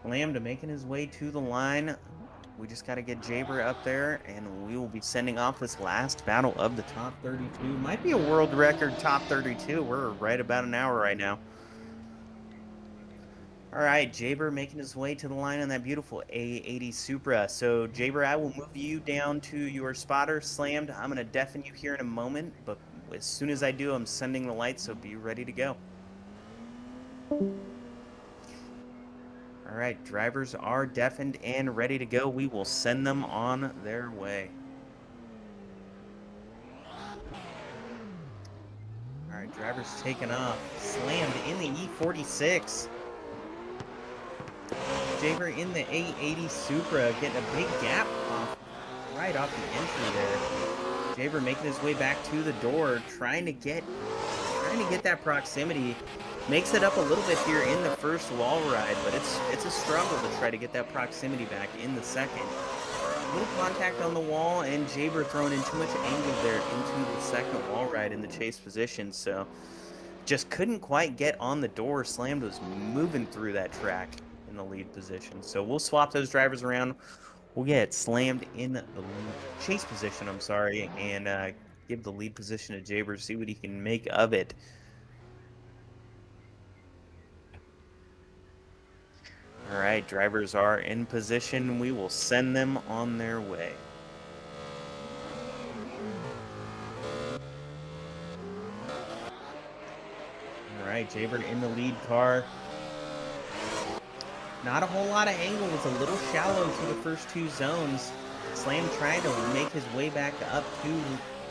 Lambda making his way to the line. We just got to get Jaber up there, and we will be sending off this last battle of the top 32. Might be a world record top 32. We're right about an hour right now. All right, Jaber making his way to the line on that beautiful A80 Supra. So, Jaber, I will move you down to your spotter, Slammed. I'm going to deafen you here in a moment, but as soon as I do, I'm sending the lights, so be ready to go. All right, drivers are deafened and ready to go. We will send them on their way. All right, drivers taking off. Slammed in the E46. Jaber in the A80 Supra, getting a big gap right off the entry there. Jaber making his way back to the door, trying to get that proximity. Makes it up a little bit here in the first wall ride, but it's a struggle to try to get that proximity back in the second. A little contact on the wall, and Jaber throwing in too much angle there into the second wall ride in the chase position, so just couldn't quite get on the door. Slammed was moving through that track. in the lead position. So we'll swap those drivers around. We'll get Slammed in the chase position, I'm sorry, and give the lead position to Jaber, see what he can make of it. All right, drivers are in position. We will send them on their way. All right, Jaber in the lead car. Not a whole lot of angle. It's a little shallow to the first two zones. Slam trying to make his way back up to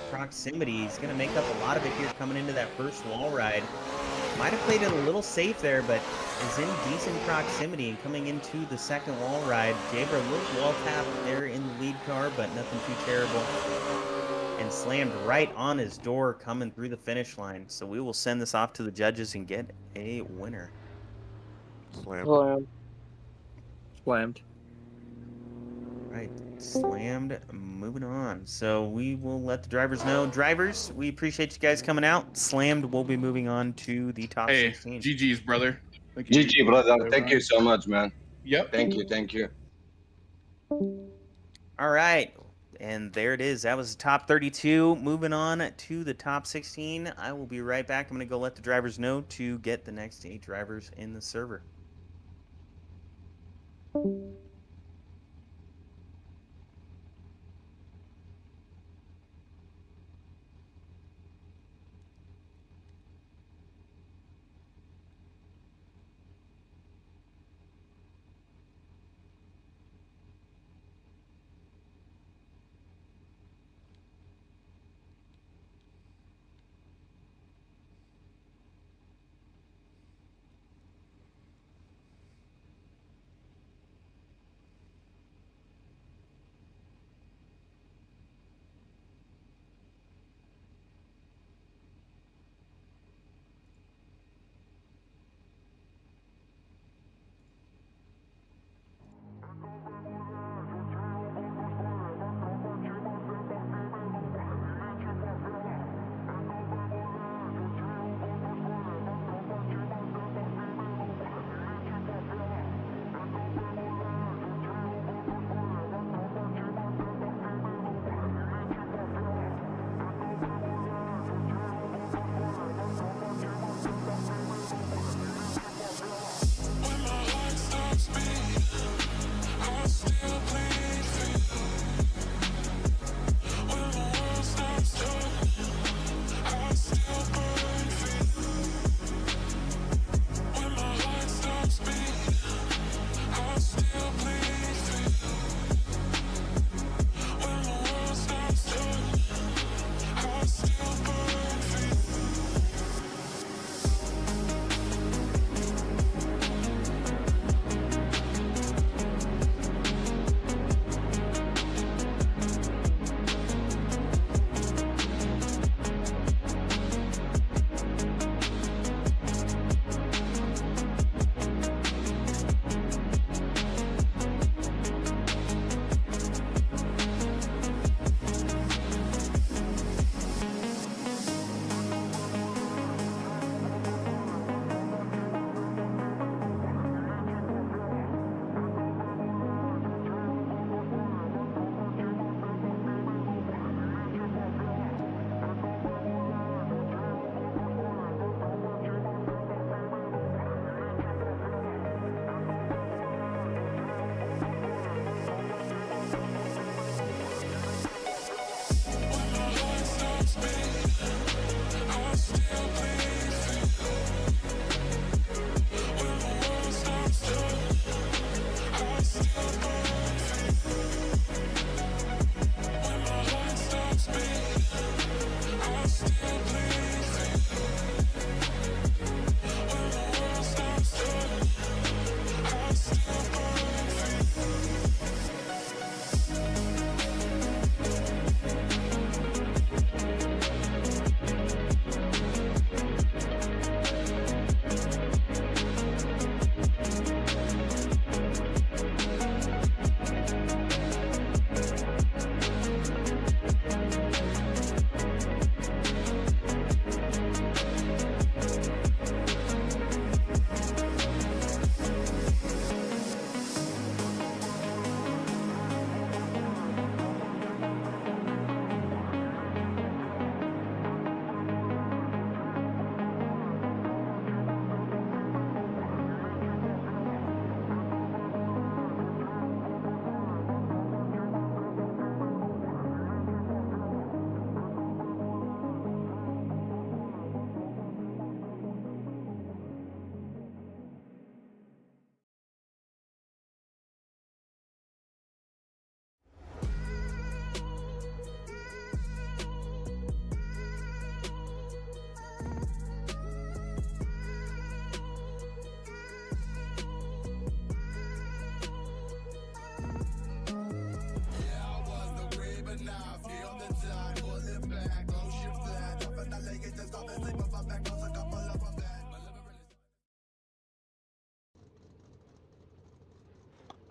proximity. He's going to make up a lot of it here coming into that first wall ride. Might have played it a little safe there, but is in decent proximity and coming into the second wall ride. Jaber a little wall tap there in the lead car, but nothing too terrible. And slammed right on his door coming through the finish line. So we will send this off to the judges and get a winner. Slammed. Slammed. Right, slammed. Moving on. So we will let the drivers know. Drivers, we appreciate you guys coming out. Slammed. We'll be moving on to the top 16. GG's, brother. Thank you. GG, brother. Thank you so much, man. Yep. Thank you. Thank you. All right. And there it is. That was the top 32. Moving on to the top 16. I will be right back. I'm going to go let the drivers know to get the next 8 drivers in the server.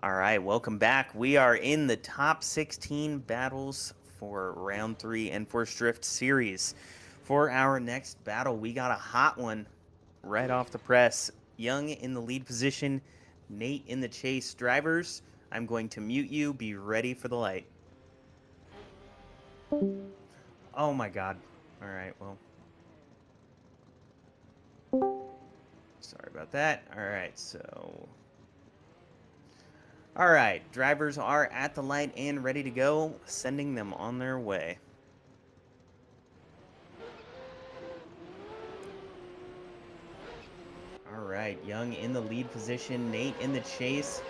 All right, welcome back. We are in the top 16 battles for round 3 Enforced Drift series. For our next battle, we got a hot one right off the press. Young in the lead position, Nate in the chase. Drivers, I'm going to mute you. Be ready for the light. Oh my God. All right, well. Sorry about that. All right, so. All right, drivers are at the light and ready to go, sending them on their way. All right, Young in the lead position, Nate in the chase,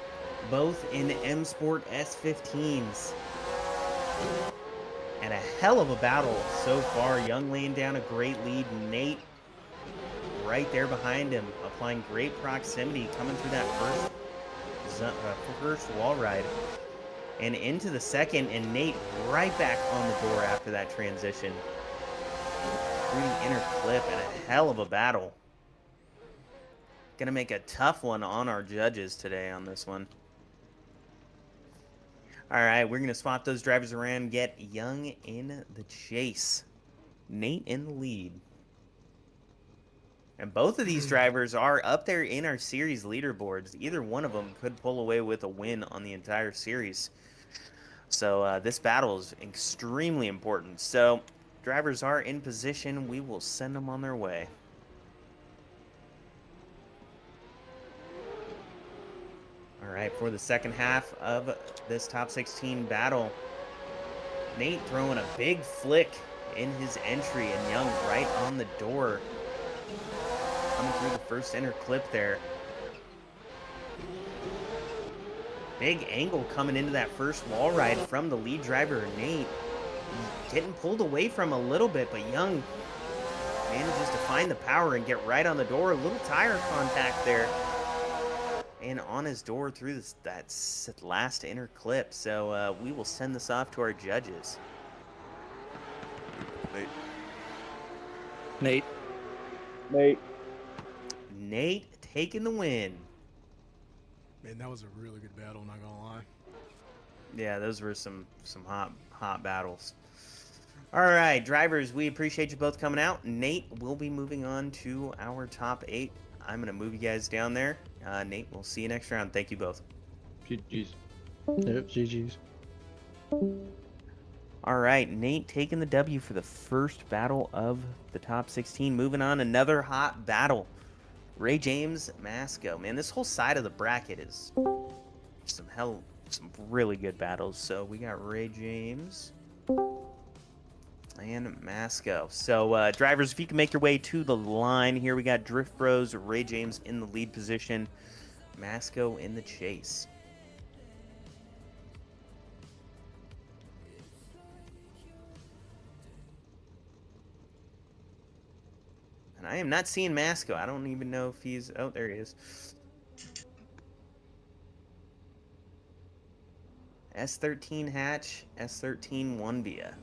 both in M Sport S15s. And a hell of a battle so far. Young laying down a great lead, Nate right there behind him, applying great proximity, coming through that first wall ride and into the second, and Nate right back on the door after that transition through the inner clip, and a hell of a battle. Gonna make a tough one on our judges today on this one. All right, we're gonna swap those drivers around, get Young in the chase, Nate in the lead. And both of these drivers are up there in our series leaderboards. Either one of them could pull away with a win on the entire series. So this battle is extremely important. So drivers are in position. We will send them on their way. All right, for the second half of this top 16 battle, Nate throwing a big flick in his entry, and Young right on the door. Coming through the first inner clip there. Big angle coming into that first wall ride from the lead driver, Nate. Getting pulled away from a little bit, but Young manages to find the power and get right on the door. A little tire contact there. And on his door through that last inner clip. So we will send this off to our judges. Nate. Nate taking the win. Man, that was a really good battle, not gonna lie. Yeah, those were some hot battles. All right, drivers, we appreciate you both coming out. Nate will be moving on to our top 8. I'm going to move you guys down there. Nate, we'll see you next round. Thank you both. GG's. Yep, GG's. All right, Nate taking the W for the first battle of the top 16. Moving on, another hot battle. Ray James, Masco. Man, this whole side of the bracket is some really good battles. So we got Ray James and Masco. So drivers, if you can make your way to the line here, we got Drift Bros, Ray James in the lead position, Masco in the chase. And I am not seeing Masco. I don't even know if he's... Oh, there he is. S13 hatch, S13 1 via.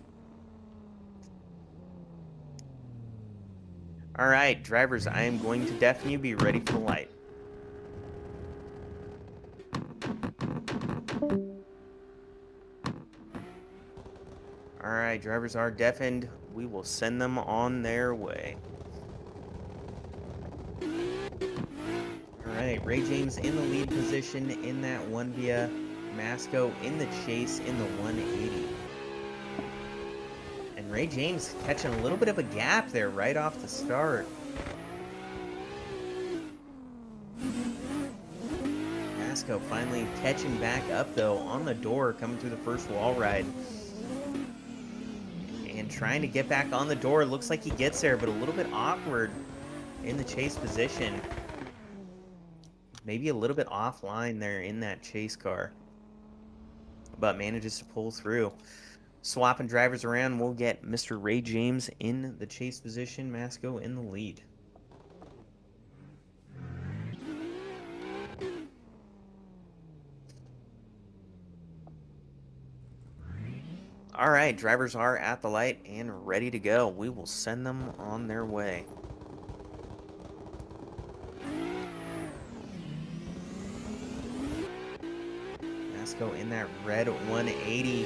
All right, drivers, I am going to deafen you. Be ready for the light. All right, drivers are deafened. We will send them on their way. All right, Ray James in the lead position in that 1 via. Masco in the chase in the 180. And Ray James catching a little bit of a gap there right off the start. Masco finally catching back up though on the door, coming through the first wall ride. And trying to get back on the door. Looks like he gets there, but a little bit awkward in the chase position. Maybe a little bit offline there in that chase car. But manages to pull through. Swapping drivers around, we'll get Mr. Ray James in the chase position, Masco in the lead. All right, drivers are at the light and ready to go. We will send them on their way. Masco in that red 180,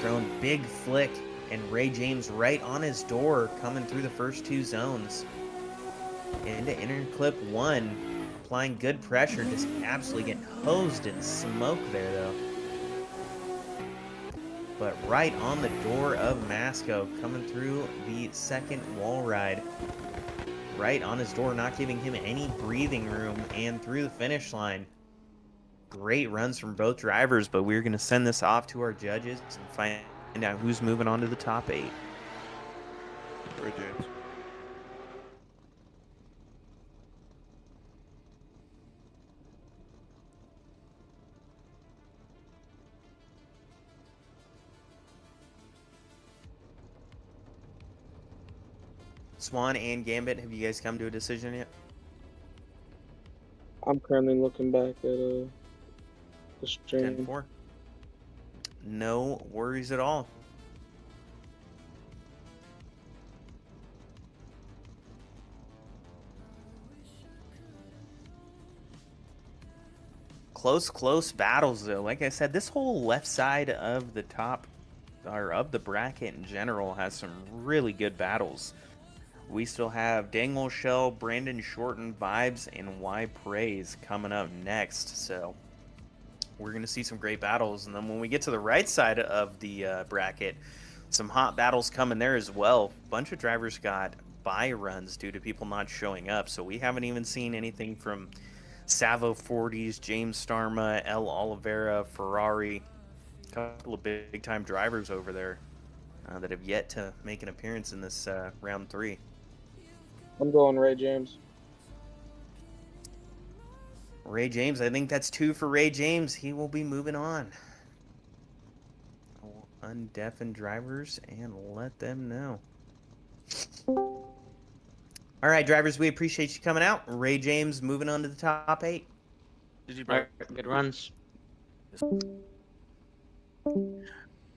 throwing big flick, and Ray James right on his door, coming through the first two zones. Into inner clip 1, applying good pressure, just absolutely getting hosed in smoke there though. But right on the door of Masco, coming through the second wall ride. Right on his door, not giving him any breathing room, and through the finish line. Great runs from both drivers, but we're going to send this off to our judges and find out who's moving on to the top 8. Ray James. Swan and Gambit, have you guys come to a decision yet? I'm currently looking back at the stream. 10-4. No worries at all. Close battles though. Like I said, this whole left side of the top, or of the bracket in general, has some really good battles. We still have Dangle Shell, Brandon Shorten, Vibes, and Y Praise coming up next. So we're going to see some great battles. And then when we get to the right side of the bracket, some hot battles coming there as well. A bunch of drivers got bye runs due to people not showing up. So we haven't even seen anything from Savo 40s, James Starma, El Oliveira, Ferrari. A couple of big-time drivers over there that have yet to make an appearance in this round 3. I'm going Ray James. Ray James, I think that's 2 for Ray James. He will be moving on. I will undeafen drivers and let them know. All right, drivers, we appreciate you coming out. Ray James moving on to the top 8. Good runs.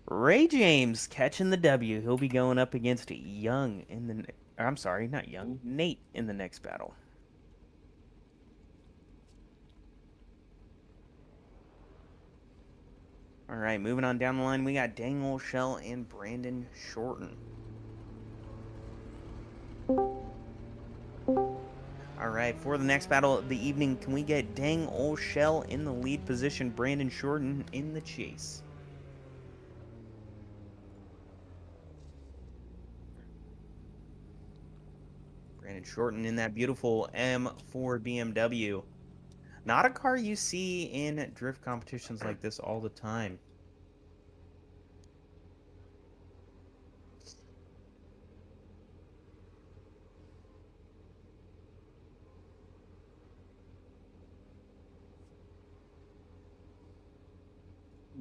Ray James catching the W. He'll be going up against Young in the... I'm sorry, not Young. Nate in the next battle. All right, moving on down the line, we got Dangle Shell and Brandon Shorten. All right, for the next battle of the evening, can we get Dangle Shell in the lead position, Brandon Shorten in the chase? Brandon Shorten in that beautiful M4 BMW. Not a car you see in drift competitions like this all the time.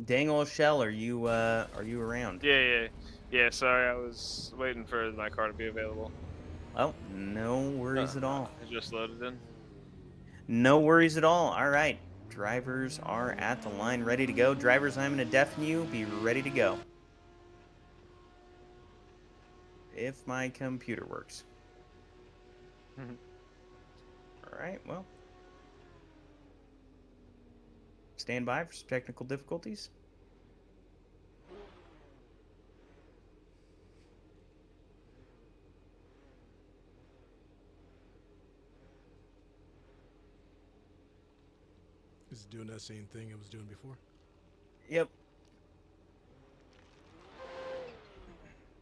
Dangle Shell, are you around? Yeah. Sorry, I was waiting for my car to be available. Oh, no worries at all. It just loaded in. No worries at all. All right, drivers are at the line, ready to go. Drivers, I'm going to deafen you. Be ready to go. If my computer works. All right, well. Stand by for some technical difficulties. Is it doing that same thing it was doing before? Yep.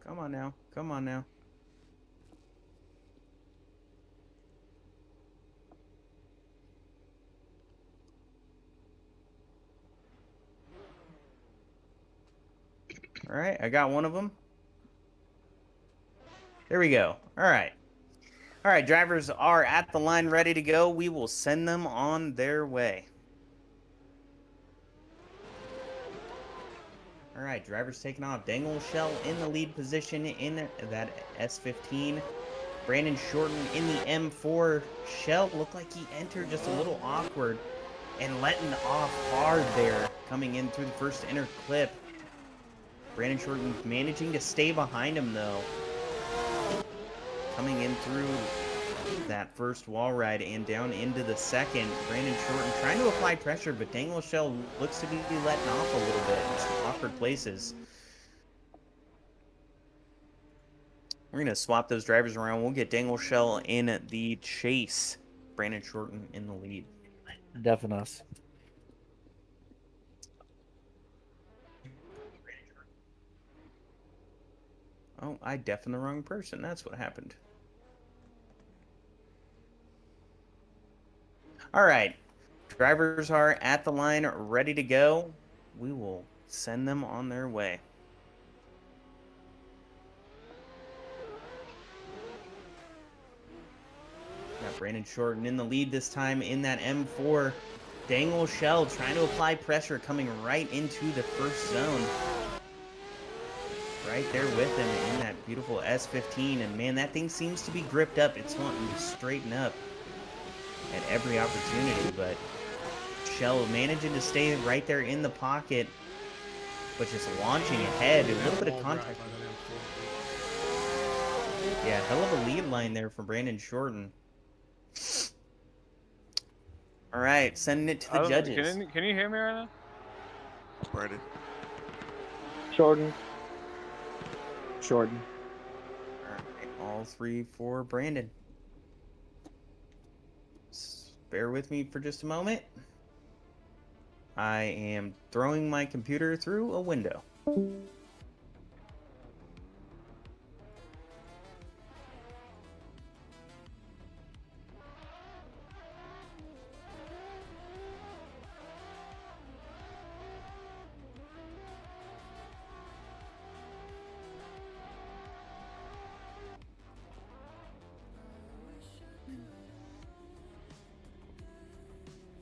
Come on now. Come on now. All right, I got one of them. There we go. All right. All right, drivers are at the line ready to go. We will send them on their way. All right, drivers taking off. Dangle Shell in the lead position in that S15. Brandon Shorten in the M4. Shell looked like he entered just a little awkward and letting off hard there, coming in through the first inner clip. Brandon Shorten managing to stay behind him, though. Coming in through that first wall ride and down into the second. Brandon Shorten trying to apply pressure, but Dangle Shell looks to be letting off a little bit in some awkward places. We're going to swap those drivers around. We'll get Dangle Shell in the chase. Brandon Shorten in the lead. Definitely us. Oh, I deafened the wrong person. That's what happened. All right. Drivers are at the line, ready to go. We will send them on their way. Got Brandon Shorten in the lead this time in that M4. Dangle Shell trying to apply pressure, coming right into the first zone. Right there with him in that beautiful S15. And man, that thing seems to be gripped up. It's wanting to straighten up at every opportunity, but Shell managing to stay right there in the pocket, but just launching ahead. A little bit of contact. Yeah, hell of a lead line there for Brandon Shorten. All right, sending it to the judges. Can you hear me right now? Brandon. Shorten. Shorten. All right, all three for Brandon. Bear with me for just a moment. I am throwing my computer through a window.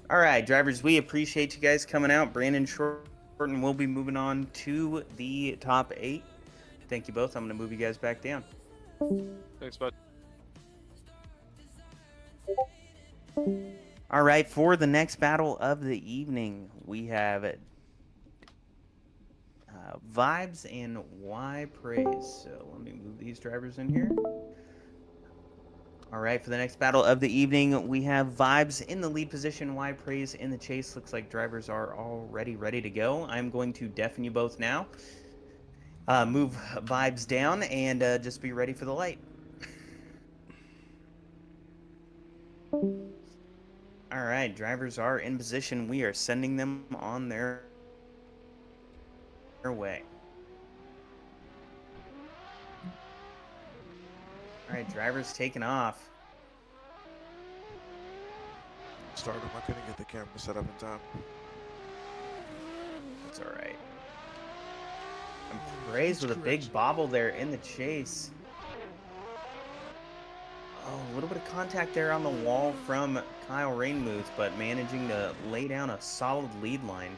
All right, drivers, we appreciate you guys coming out. Brandon Shorten will be moving on to the top 8. Thank you both. I'm going to move you guys back down. Thanks, bud. All right, for the next battle of the evening, we have Vibes and Y Praise. So let me move these drivers in here. All right, for the next battle of the evening, we have Vibes in the lead position, Y Praise in the chase. Looks like drivers are already ready to go. I'm going to deafen you both now. Move Vibes down and just be ready for the light. All right, drivers are in position. We are sending them on their way. All right, drivers taking off. Start him. I couldn't get the camera set up in time. That's all right. And Praise with a big bobble there in the chase. Oh, a little bit of contact there on the wall from Kyle Rainmuth, but managing to lay down a solid lead line.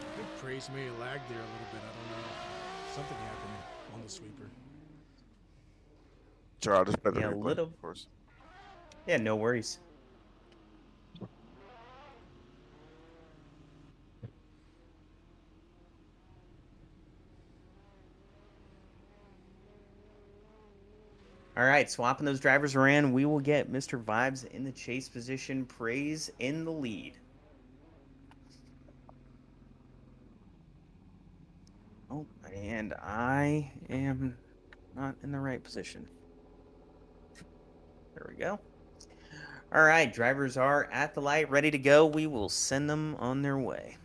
I think Praise may have lagged there a little bit. I don't know. Something happened on the sweeper. Sure, I'll just play the Yeah, replay, little. of course. Yeah, no worries. All right, swapping those drivers around, we will get Mr. Vibes in the chase position, Praise in the lead. Oh, and I am not in the right position. There we go. All right, drivers are at the light, ready to go. We will send them on their way.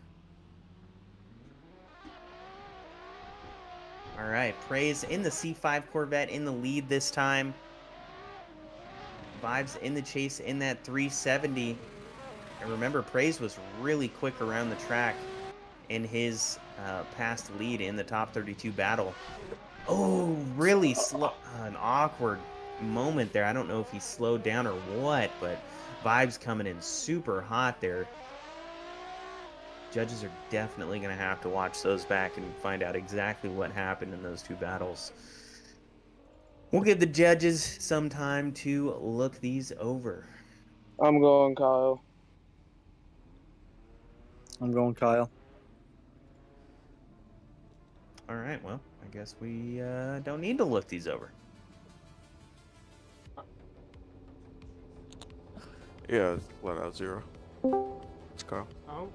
All right, Praise in the C5 Corvette in the lead this time. Vibes in the chase in that 370. And remember, Praise was really quick around the track in his past lead in the top 32 battle. Oh, really slow. An awkward moment there. I don't know if he slowed down or what, but Vibes coming in super hot there. Judges are definitely going to have to watch those back and find out exactly what happened in those two battles. We'll give the judges some time to look these over. I'm going Kyle. I'm going Kyle. All right, well, I guess we don't need to look these over. Yeah, flat out 0. Let's go. Oh.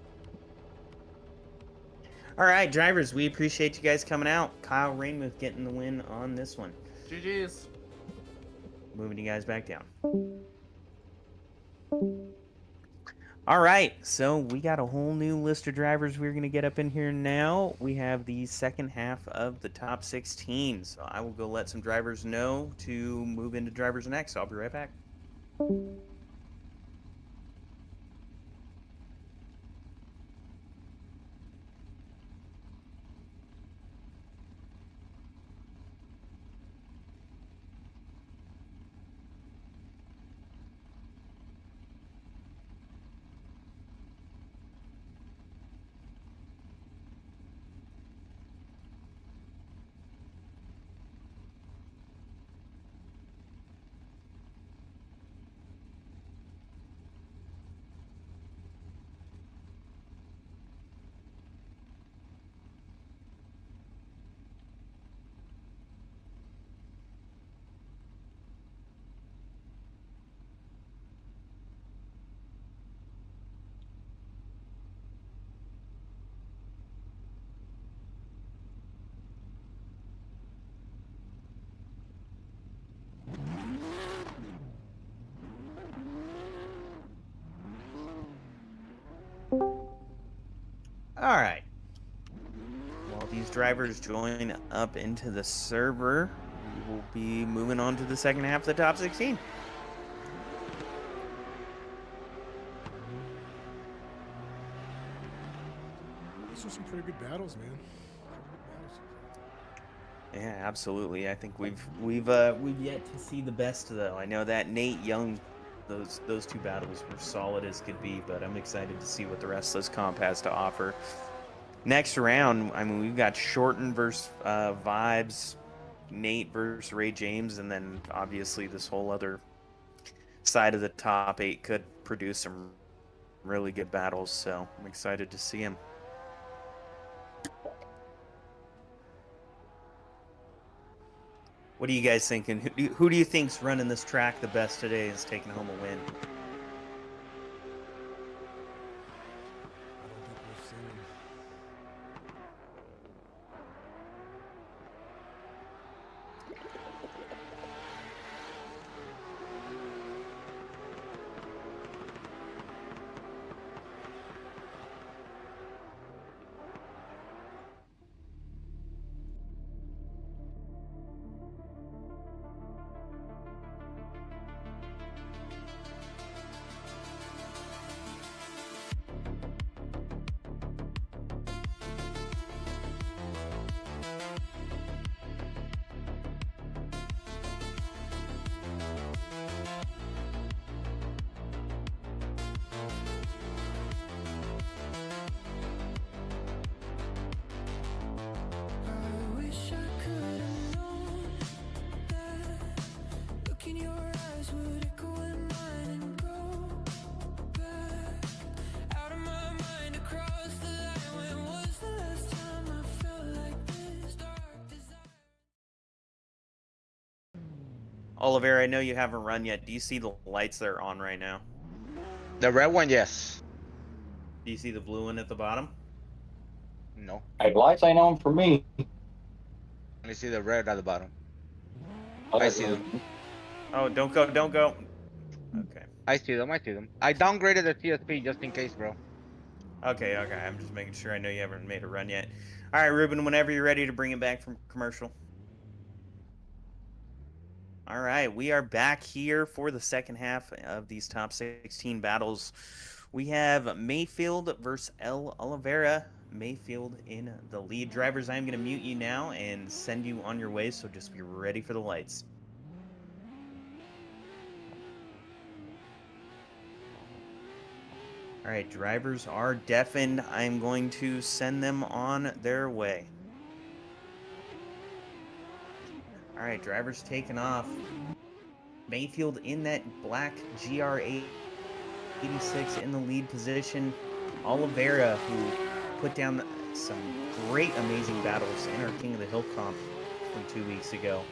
All right, drivers, we appreciate you guys coming out. Kyle Rainmuth getting the win on this one. GG's. Moving you guys back down. All right, so we got a whole new list of drivers we're going to get up in here now. We have the second half of the top 16. So I will go let some drivers know to move into drivers next. I'll be right back. All right. While these drivers join up into the server, we will be moving on to the second half of the top 16. These are some pretty good battles, man. Yeah, absolutely. I think we've yet to see the best though. I know that Nate Young, those two battles were solid as could be, but I'm excited to see what the rest of this comp has to offer. Next round, I mean, we've got Shorten versus Vibes, Nate versus Ray James, and then obviously this whole other side of the top 8 could produce some really good battles. So I'm excited to see them. What are you guys thinking? Who do you think's running this track the best today and is taking home a win? I wish I could have known that look in your eyes would echo in mine and go back out of my mind across the line. When was the last time I felt like this? Dark desire. Oliver, I know you haven't run yet. Do you see the lights that are on right now? The red one, yes. Do you see the blue one at the bottom? No. Hey, lights ain't on for me. I see the red at the bottom. I see them. Oh, don't go, don't go. Okay. I see them. I see them. I downgraded the CSP just in case, bro. Okay, okay. I'm just making sure. I know you haven't made a run yet. All right, Ruben, whenever you're ready to bring it back from commercial. All right, we are back here for the second half of these top 16 battles. We have Mayfield versus El Oliveira. Mayfield in the lead. Drivers, I'm going to mute you now and send you on your way, so just be ready for the lights. All right, drivers are deafened. I'm going to send them on their way. All right, drivers taking off. Mayfield in that black GR86 in the lead position. Oliveira, who put down some great, amazing battles in our King of the Hill comp from 2 weeks ago.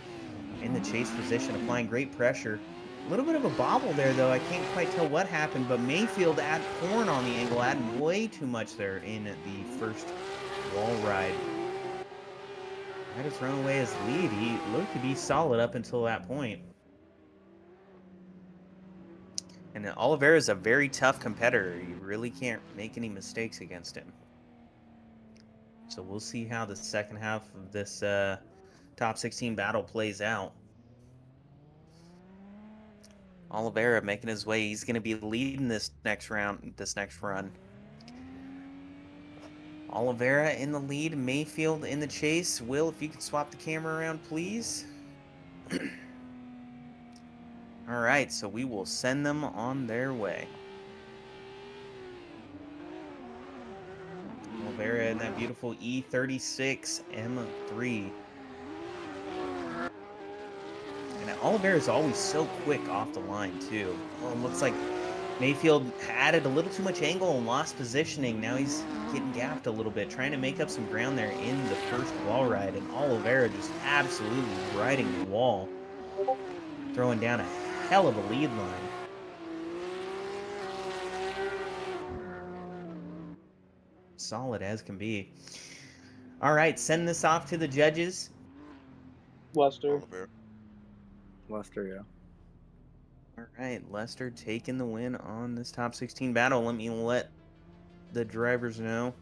In the chase position, applying great pressure. A little bit of a bobble there, though. I can't quite tell what happened, but Mayfield had corn on the angle, adding way too much there in the first wall ride. Might have thrown away his lead. He looked to be solid up until that point. And Oliveira is a very tough competitor. You really can't make any mistakes against him. So we'll see how the second half of this top 16 battle plays out. Oliveira making his way. He's going to be leading this next round, this next run. Oliveira in the lead, Mayfield in the chase. Will, if you could swap the camera around, please. All right, so we will send them on their way. Oliveira in that beautiful E36 M3. And Oliveira is always so quick off the line, too. Well, it looks like Mayfield added a little too much angle and lost positioning. Now he's getting gapped a little bit, trying to make up some ground there in the first wall ride. And Oliveira just absolutely riding the wall, throwing down a hell of a lead line. Solid as can be. All right, send this off to the judges. Lester. Lester, yeah. All right, Lester taking the win on this top 16 battle. Let me let the drivers know.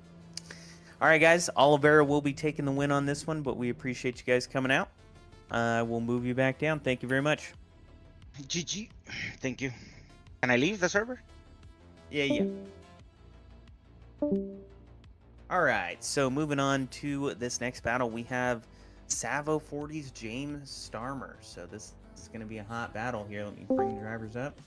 All right, guys, Oliveira will be taking the win on this one, but we appreciate you guys coming out. We'll move you back down. Thank you very much. GG. Thank you. Can I leave the server? Yeah. All right, so moving on to this next battle, we have Savo 40's James Starmer. So this is going to be a hot battle here. Let me bring the drivers up.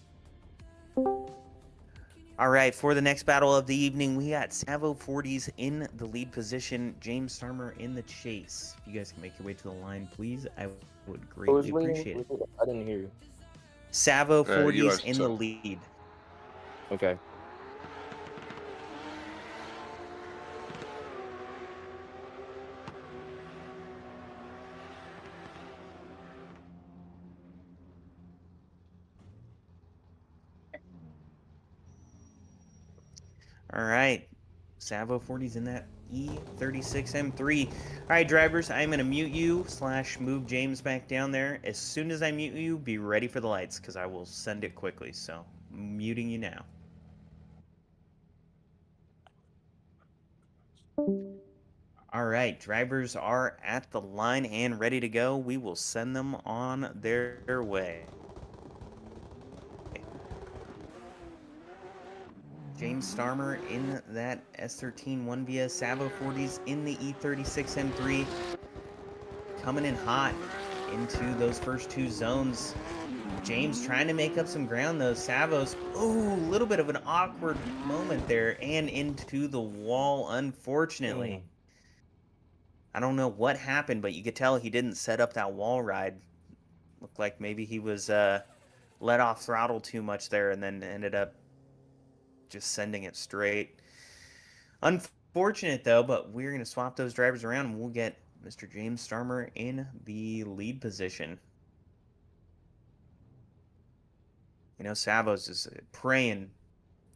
All right, for the next battle of the evening, we got Savo 40's in the lead position, James Starmer in the chase. If you guys can make your way to the line, please, I would greatly appreciate it. I didn't hear you. Savo 40's in the lead. Okay. All right, Savo 40's in that E36 M3. All right, drivers, I'm going to mute you / move James back down there. As soon as I mute you, be ready for the lights because I will send it quickly. So, muting you now. All right, drivers are at the line and ready to go. We will send them on their way. James Starmer in that S13 1 Savo 40's in the E36 M3. Coming in hot into those first two zones. James trying to make up some ground though. Savo's, ooh, a little bit of an awkward moment there and into the wall, unfortunately. I don't know what happened, but you could tell he didn't set up that wall ride. Looked like maybe he was let off throttle too much there and then ended up just sending it straight. Unfortunate though, but we're going to swap those drivers around and we'll get Mr. James Starmer in the lead position. You know, Savos is praying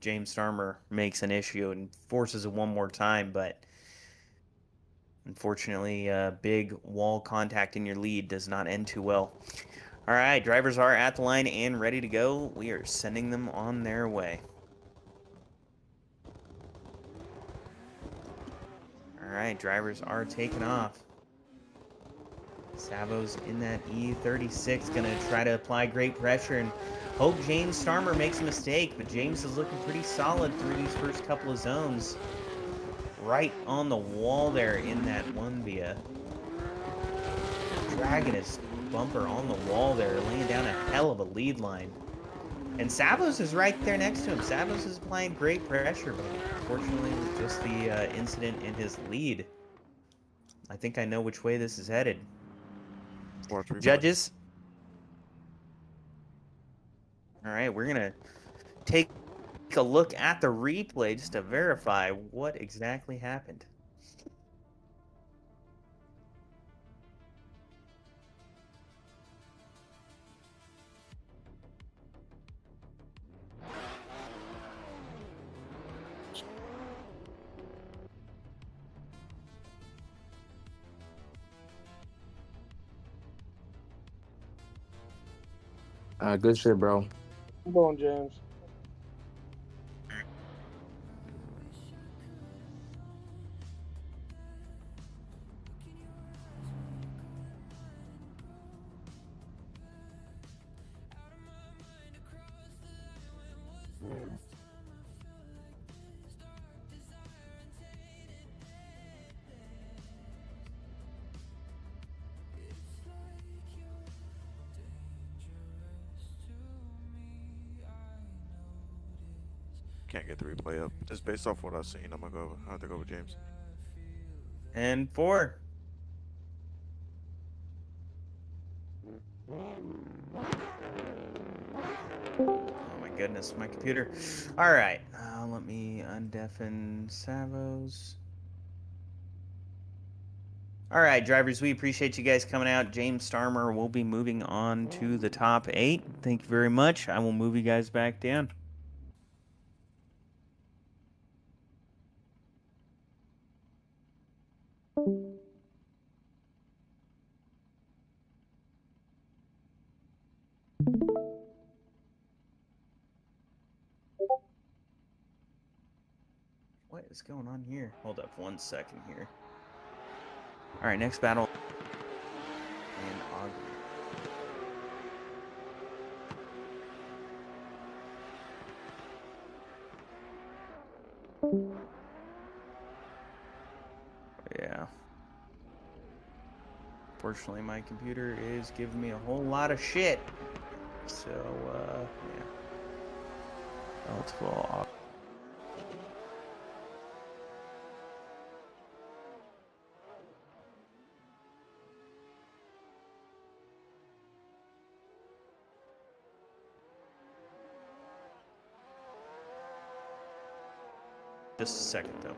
James Starmer makes an issue and forces it one more time, but unfortunately, big wall contact in your lead does not end too well. All right, drivers are at the line and ready to go. We are sending them on their way. All right, drivers are taking off. Savo's in that E36, going to try to apply great pressure and hope James Starmer makes a mistake, but James is looking pretty solid through these first couple of zones. Right on the wall there in that one via. Dragging his bumper on the wall there, laying down a hell of a lead line. And Savos is right there next to him. Savos is applying great pressure, but unfortunately with just the incident in his lead. I think I know which way this is headed. Judges. All right, we're going to take a look at the replay just to verify what exactly happened. Good shit, bro. I'm going James. Can't get the replay up. Just based off what I've seen, I'm gonna go. I have to go with James. And 4. Oh my goodness, my computer. All right, let me undeafen Savos. All right, drivers, we appreciate you guys coming out. James Starmer will be moving on to the top 8. Thank you very much. I will move you guys back down. What is going on here? Hold up 1 second here. All right, next battle. And yeah. Fortunately, my computer is giving me a whole lot of shit. So, yeah. Multiple. Just a second, though.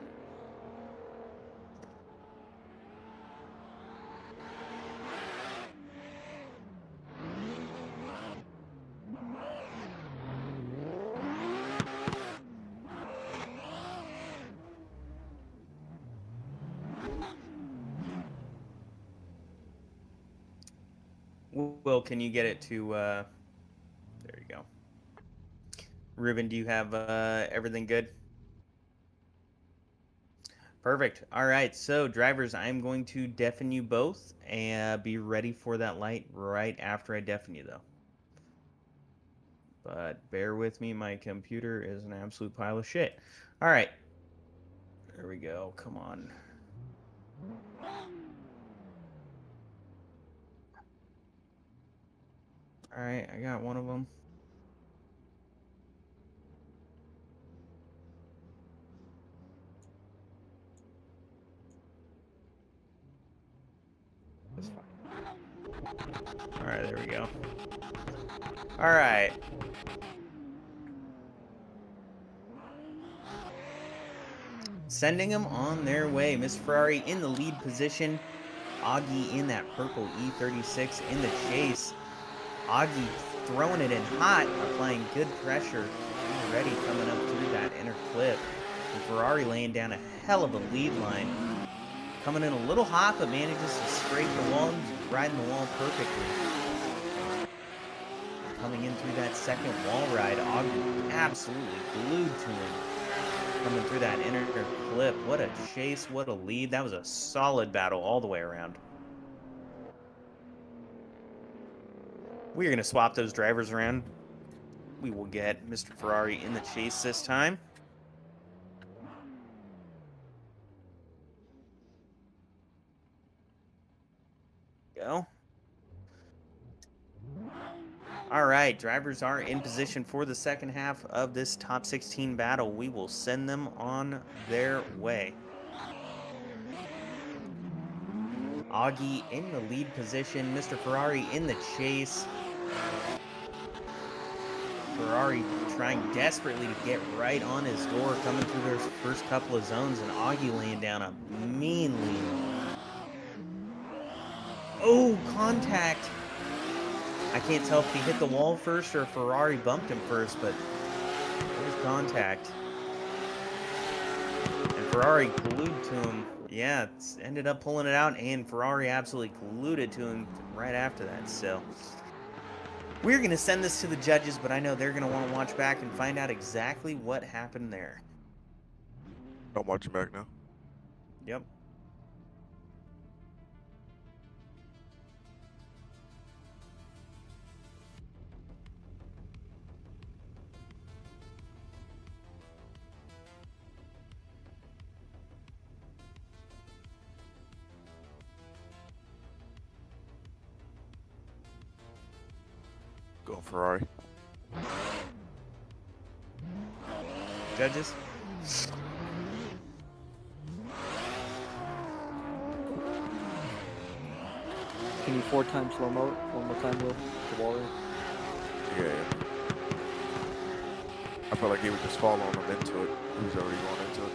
Will, can you get it to, there you go. Ruben, do you have everything good? Perfect. All right, so drivers, I'm going to deafen you both and be ready for that light right after I deafen you, though. But bear with me, my computer is an absolute pile of shit. All right. There we go. Come on. All right, I got one of them. That's fine. All right, there we go. All right. Sending them on their way. Miss Ferrari in the lead position. Augie in that purple E36 in the chase. Augie throwing it in hot, applying good pressure. Already coming up through that inner clip. And Ferrari laying down a hell of a lead line. Coming in a little hot, but manages to scrape the wall. He's riding the wall perfectly. Coming in through that second wall ride, Augie absolutely glued to him. Coming through that inner clip. What a chase, what a lead. That was a solid battle all the way around. We are going to swap those drivers around. We will get Mr. Ferrari in the chase this time. Go. All right, drivers are in position for the second half of this top 16 battle. We will send them on their way. Augie in the lead position, Mr. Ferrari in the chase. Ferrari trying desperately to get right on his door, coming through their first couple of zones, and Augie laying down a mean lead. Oh, contact! I can't tell if he hit the wall first or if Ferrari bumped him first, but there's contact. And Ferrari glued to him. Yeah, ended up pulling it out, and Ferrari absolutely glued it to him right after that, so. We're going to send this to the judges, but I know they're going to want to watch back and find out exactly what happened there. I'm watching back now. Yep. Go Ferrari. Judges? Can you 4 times slow mo one more time, Will? The Warrior? Yeah. I felt like he would just fall on him into it. He was already going into it.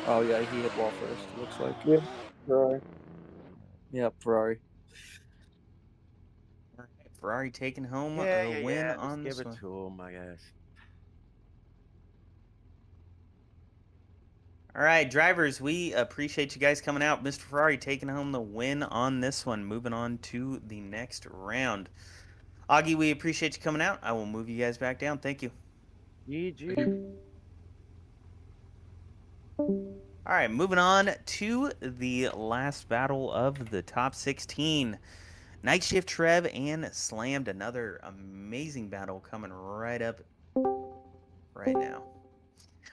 Oh yeah, he hit wall first, it looks like. Yeah, Ferrari. Yeah, Ferrari. All right, Ferrari taking home Yeah, the yeah, win yeah. on Just this give one. it to him, I guess. All right, drivers, we appreciate you guys coming out. Mr. Ferrari taking home the win on this one. Moving on to the next round. Augie, we appreciate you coming out. I will move you guys back down. Thank you. GG. All right, moving on to the last battle of the top 16. Night Shift Trev and Slammed. Another amazing battle coming right up right now.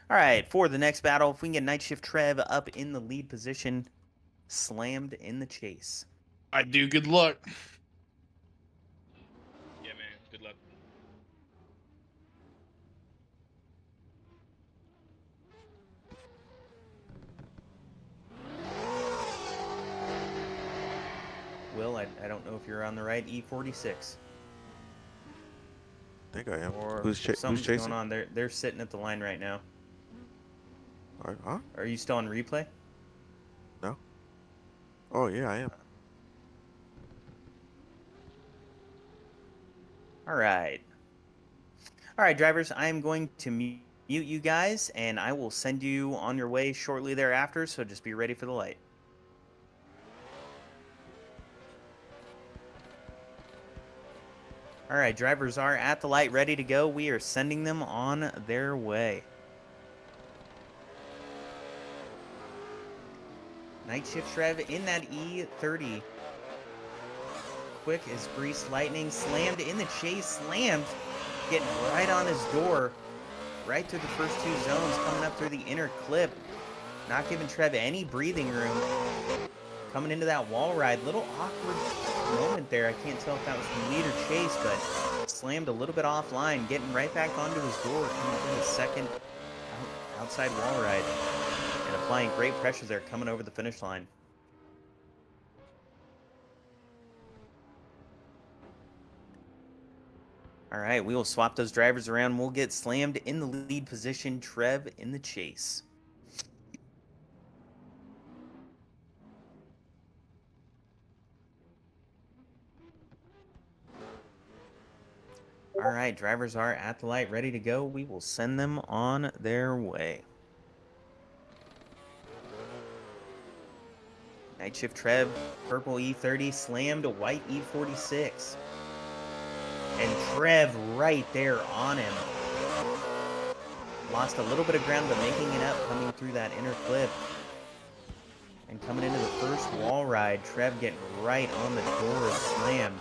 All right, for the next battle, if we can get Night Shift Trev up in the lead position, Slammed in the chase. I do. Good luck. Yeah, man. Good luck. Will, I don't know if you're on the right E46. I think I am. Or Who's something's chasing? going on. They're sitting at the line right now. Huh? Are you still on replay? No. Oh yeah, I am. All right. All right, drivers, I am going to mute you guys, and I will send you on your way shortly thereafter, so just be ready for the light. All right, drivers are at the light, ready to go. We are sending them on their way. Night Shift Trev in that E30. Quick as greased lightning. Slammed in the chase. Slammed. Getting right on his door. Right through the first 2 zones. Coming up through the inner clip. Not giving Trev any breathing room. Coming into that wall ride. Little awkward moment there. I can't tell if that was from lead or chase, but slammed a little bit offline. Getting right back onto his door. Coming through the second outside wall ride. And applying great pressure there. Coming over the finish line. All right, we will swap those drivers around. We'll get Slammed in the lead position. Trev in the chase. All right, drivers are at the light, ready to go. We will send them on their way. Night Shift Trev, purple E30, Slammed, white E46. And Trev right there on him. Lost a little bit of ground, but making it up, coming through that inner clip. And coming into the first wall ride, Trev getting right on the door of Slammed.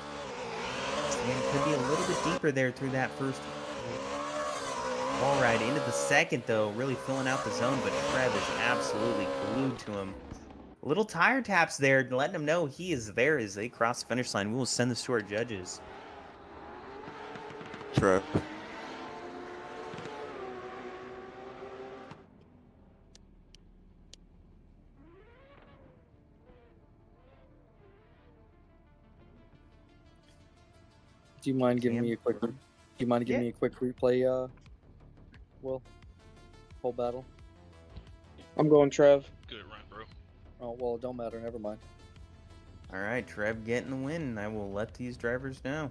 And could be a little bit deeper there through that first wall ride. Into the second, though, really filling out the zone, but Trev is absolutely glued to him. Little tire taps there, letting him know he is there as they cross the finish line. We will send this to our judges. Trev. Do you mind giving me a quick? Do you mind giving me a quick replay, Will? Whole battle. I'm going Trev. Good run, bro. Oh well, it don't matter. Never mind. All right, Trev getting the win. I will let these drivers know.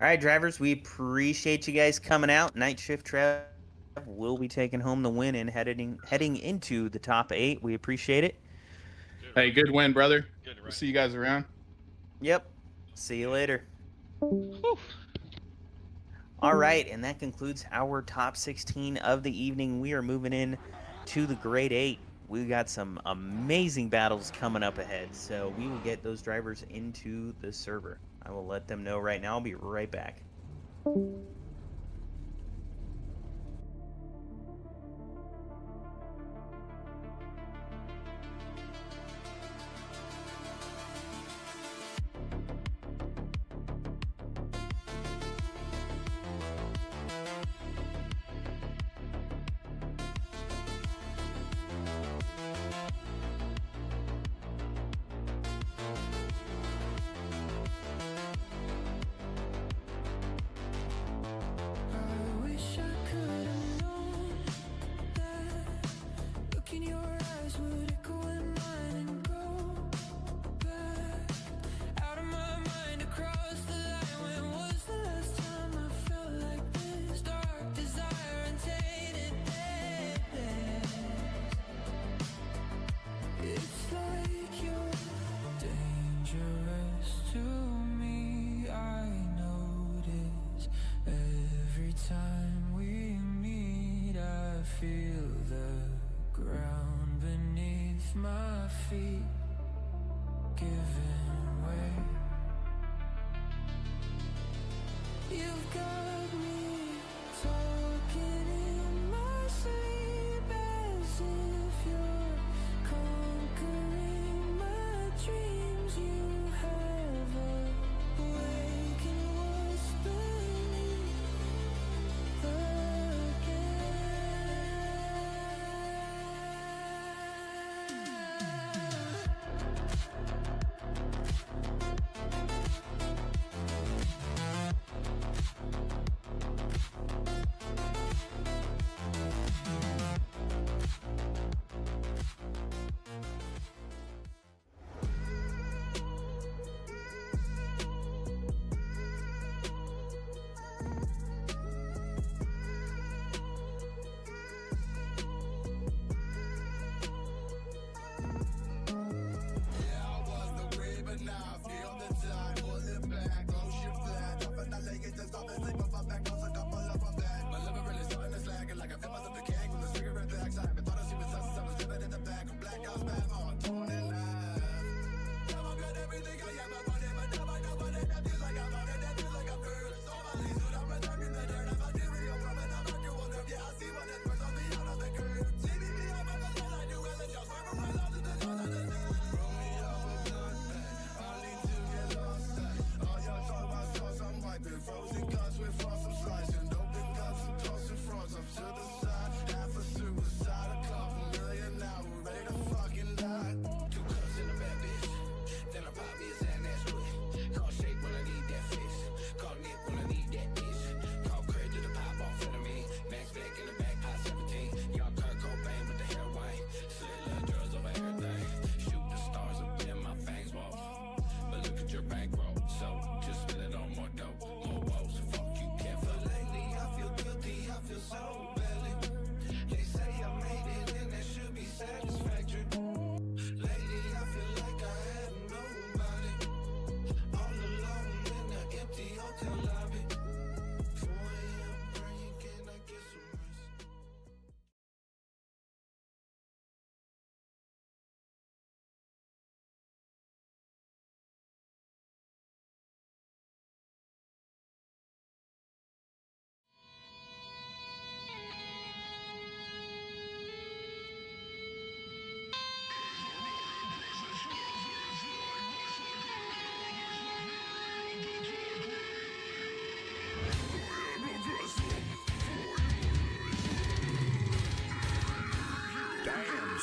All right, drivers, we appreciate you guys coming out. Night Shift Trev will be taking home the win and heading into the top 8. We appreciate it. Hey, good win, brother. We'll see you guys around. Yep. See you later. All right, and that concludes our top 16 of the evening. We are moving in to the grade 8. We got some amazing battles coming up ahead, so we will get those drivers into the server. I will let them know right now. I'll be right back. I wish I could have known that look in your eyes would echo in mine and go back out of my mind across the line. When was the last time I felt like this? Dark desire and tainted deadness. It's like you're dangerous to me. I notice every time we meet. I feel the ground beneath my feet giving way. You've got me talking in my sleep as if you're conquering my dreams. You have awakened what's beneath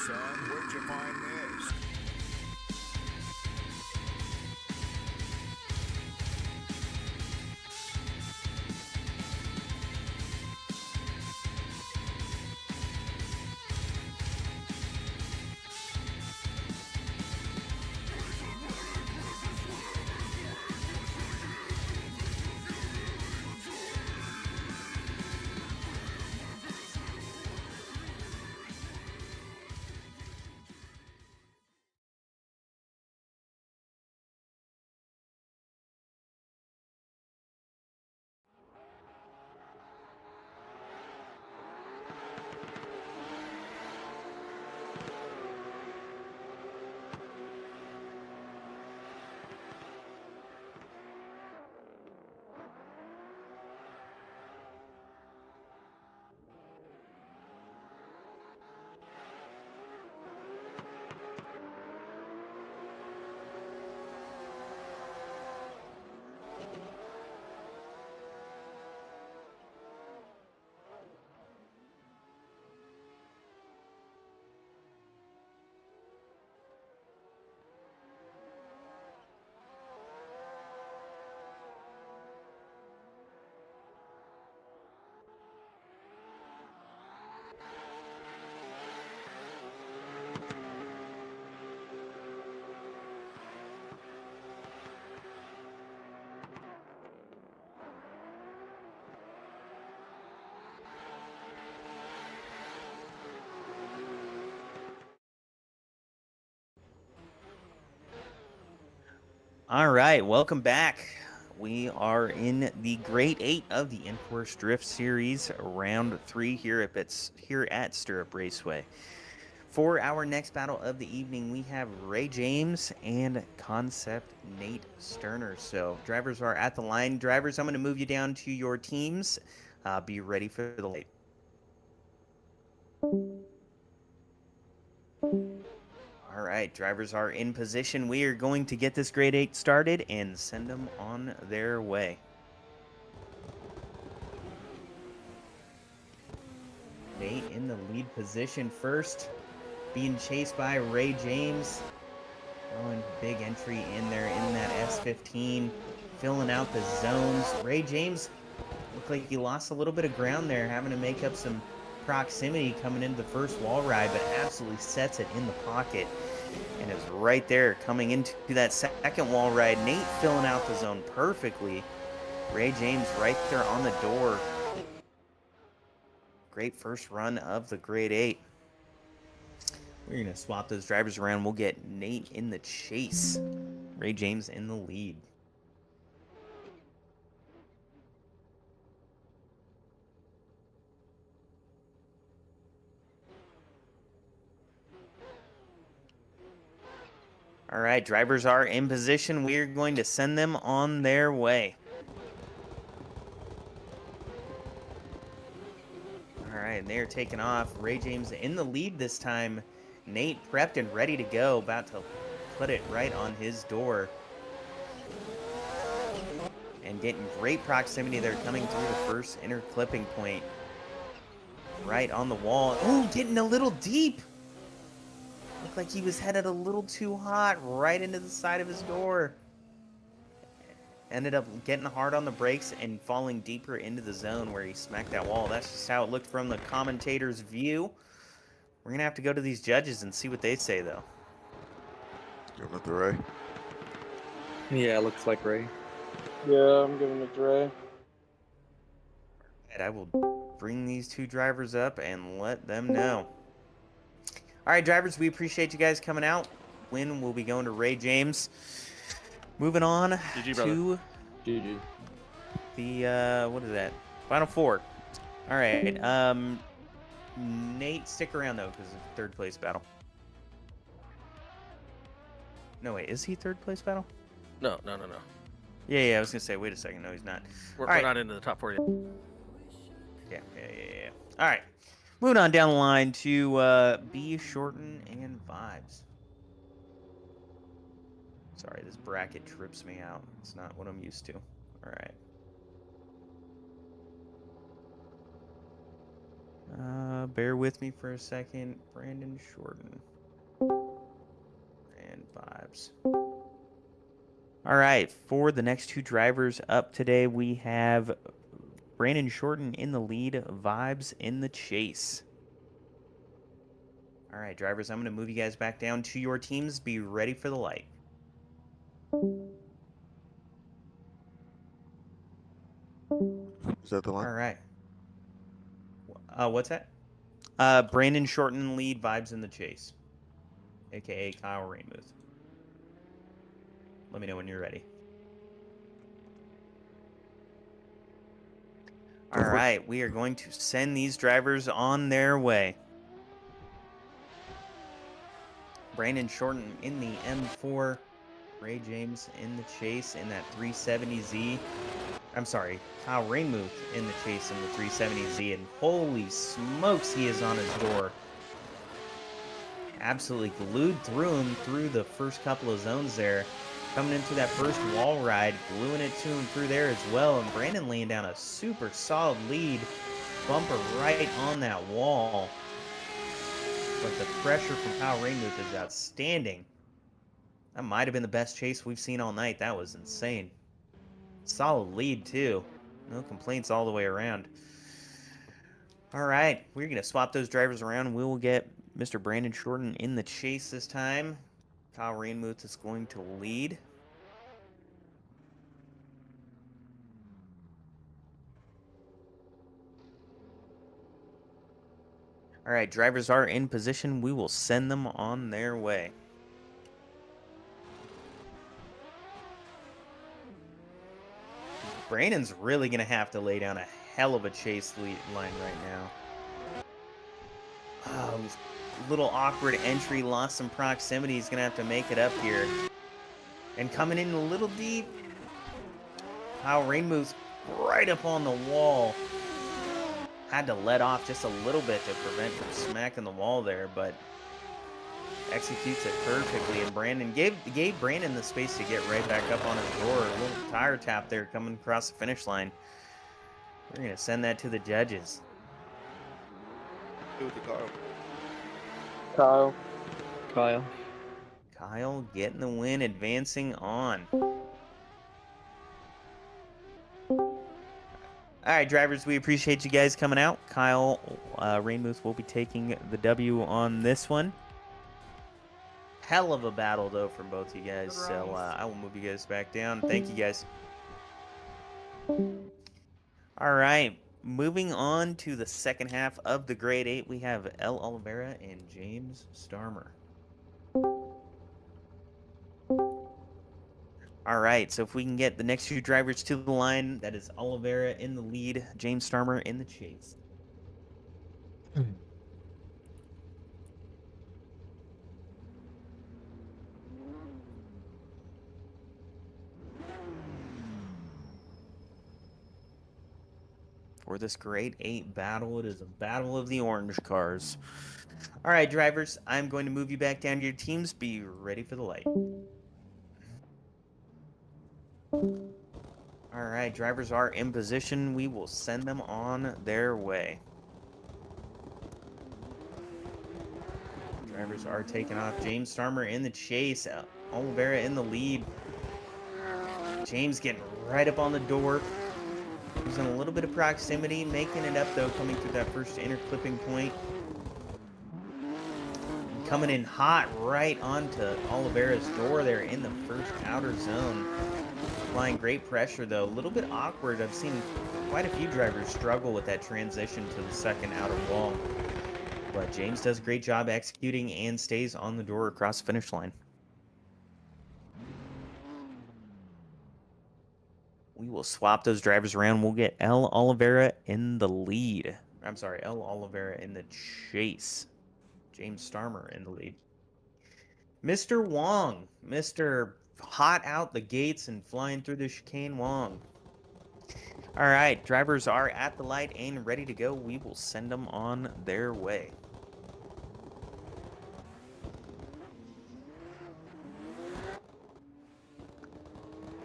son, where'd you find this? All right, welcome back. We are in the Grade 8 of the Enforce Drift Series, round 3 here at Sturup Raceway. For our next battle of the evening, we have Ray James and Concept Nate Sterner. So drivers are at the line. Drivers, I'm going to move you down to your teams. Be ready for the light. All right, drivers are in position. We are going to get this Grade 8 started and send them on their way. Nate in the lead position first, being chased by Ray James. Throwing big entry in there in that S15, filling out the zones. Ray James looked like he lost a little bit of ground there, having to make up some proximity coming into the first wall ride, but absolutely sets it in the pocket and is right there coming into that second wall ride. Nate filling out the zone perfectly. Ray James right there on the door. Great first run of the Grade 8. We're going to swap those drivers around. We'll get Nate in the chase. Ray James in the lead. All right, drivers are in position. We are going to send them on their way. All right, and they are taking off. Ray James in the lead this time. Nate prepped and ready to go, about to put it right on his door. And getting great proximity there, coming through the first inner clipping point. Right on the wall. Oh, getting a little deep. Looked like he was headed a little too hot, right into the side of his door. Ended up getting hard on the brakes and falling deeper into the zone where he smacked that wall. That's just how it looked from the commentator's view. We're going to have to go to these judges and see what they say, though. Give it to Ray. Yeah, looks like Ray. Yeah, I'm giving it to Ray. And I will bring these two drivers up and let them know. All right, drivers, we appreciate you guys coming out. Win will be going to Ray James. Moving on to GG. the, what is that? Final four. All right. Nate, stick around, though, because of third place battle. No, wait, is he third place battle? No. Yeah, I was going to say, wait a second. No, he's not. We're not into the top 40. Yeah. All right. Moving on down the line to B, Shorten, and Vibes. Sorry, this bracket trips me out. It's not what I'm used to. All right. Bear with me for a second. Brandon Shorten. And Vibes. All right, for the next two drivers up today, we have Brandon Shorten in the lead, Vibes in the chase. All right, drivers, I'm going to move you guys back down to your teams. Be ready for the light. Is that the line? All right. What's that? Brandon Shorten lead, Vibes in the chase, a.k.a. Kyle Rainmuth. Let me know when you're ready. All right, we are going to send these drivers on their way. Brandon Shorten in the M4. Ray James in the chase in that 370Z. I'm sorry, Kyle Rainmuth in the chase in the 370Z. And holy smokes, he is on his door. Absolutely glued through him through the first couple of zones there. Coming into that first wall ride, gluing it to him through there as well. And Brandon laying down a super solid lead. Bumper right on that wall. But the pressure from Kyle Rainmuth is outstanding. That might have been the best chase we've seen all night. That was insane. Solid lead, too. No complaints all the way around. All right, we're going to swap those drivers around. We will get Mr. Brandon Shorten in the chase this time. Kyle Rainmuth is going to lead. All right, drivers are in position. We will send them on their way. Brandon's really going to have to lay down a hell of a chase lead line right now. Oh, little awkward entry, lost some proximity. He's going to have to make it up here. And coming in a little deep. How Rain moves right up on the wall. Had to let off just a little bit to prevent from smacking the wall there, but executes it perfectly. And Brandon gave Brandon the space to get right back up on his door. A little tire tap there coming across the finish line. We're going to send that to the judges. Do with the Kyle. Kyle. Kyle. Kyle getting the win, advancing on. All right, drivers, we appreciate you guys coming out. Kyle Rainmoose will be taking the W on this one. Hell of a battle, though, from both you guys. So I will move you guys back down. Thank you, guys. All right, moving on to the second half of the Grade 8, we have El Oliveira and James Starmer. All right, so if we can get the next two drivers to the line, that is Oliveira in the lead, James Starmer in the chase. For this Grade 8 battle, it is a battle of the orange cars. All right, drivers, I'm going to move you back down to your teams. Be ready for the light. All right, drivers are in position. We will send them on their way. Drivers are taking off. James Starmer in the chase. Oliveira in the lead. James getting right up on the door. Using a little bit of proximity, making it up, though, coming through that first inner clipping point. Coming in hot right onto Oliveira's door there in the first outer zone. Applying great pressure, though. A little bit awkward. I've seen quite a few drivers struggle with that transition to the second outer wall. But James does a great job executing and stays on the door across the finish line. We will swap those drivers around. We'll get El Oliveira in the lead. I'm sorry, El Oliveira in the chase. James Starmer in the lead. Mr. Wong. Mr. Hot out the gates and flying through the chicane Wong. All right, drivers are at the light and ready to go. We will send them on their way.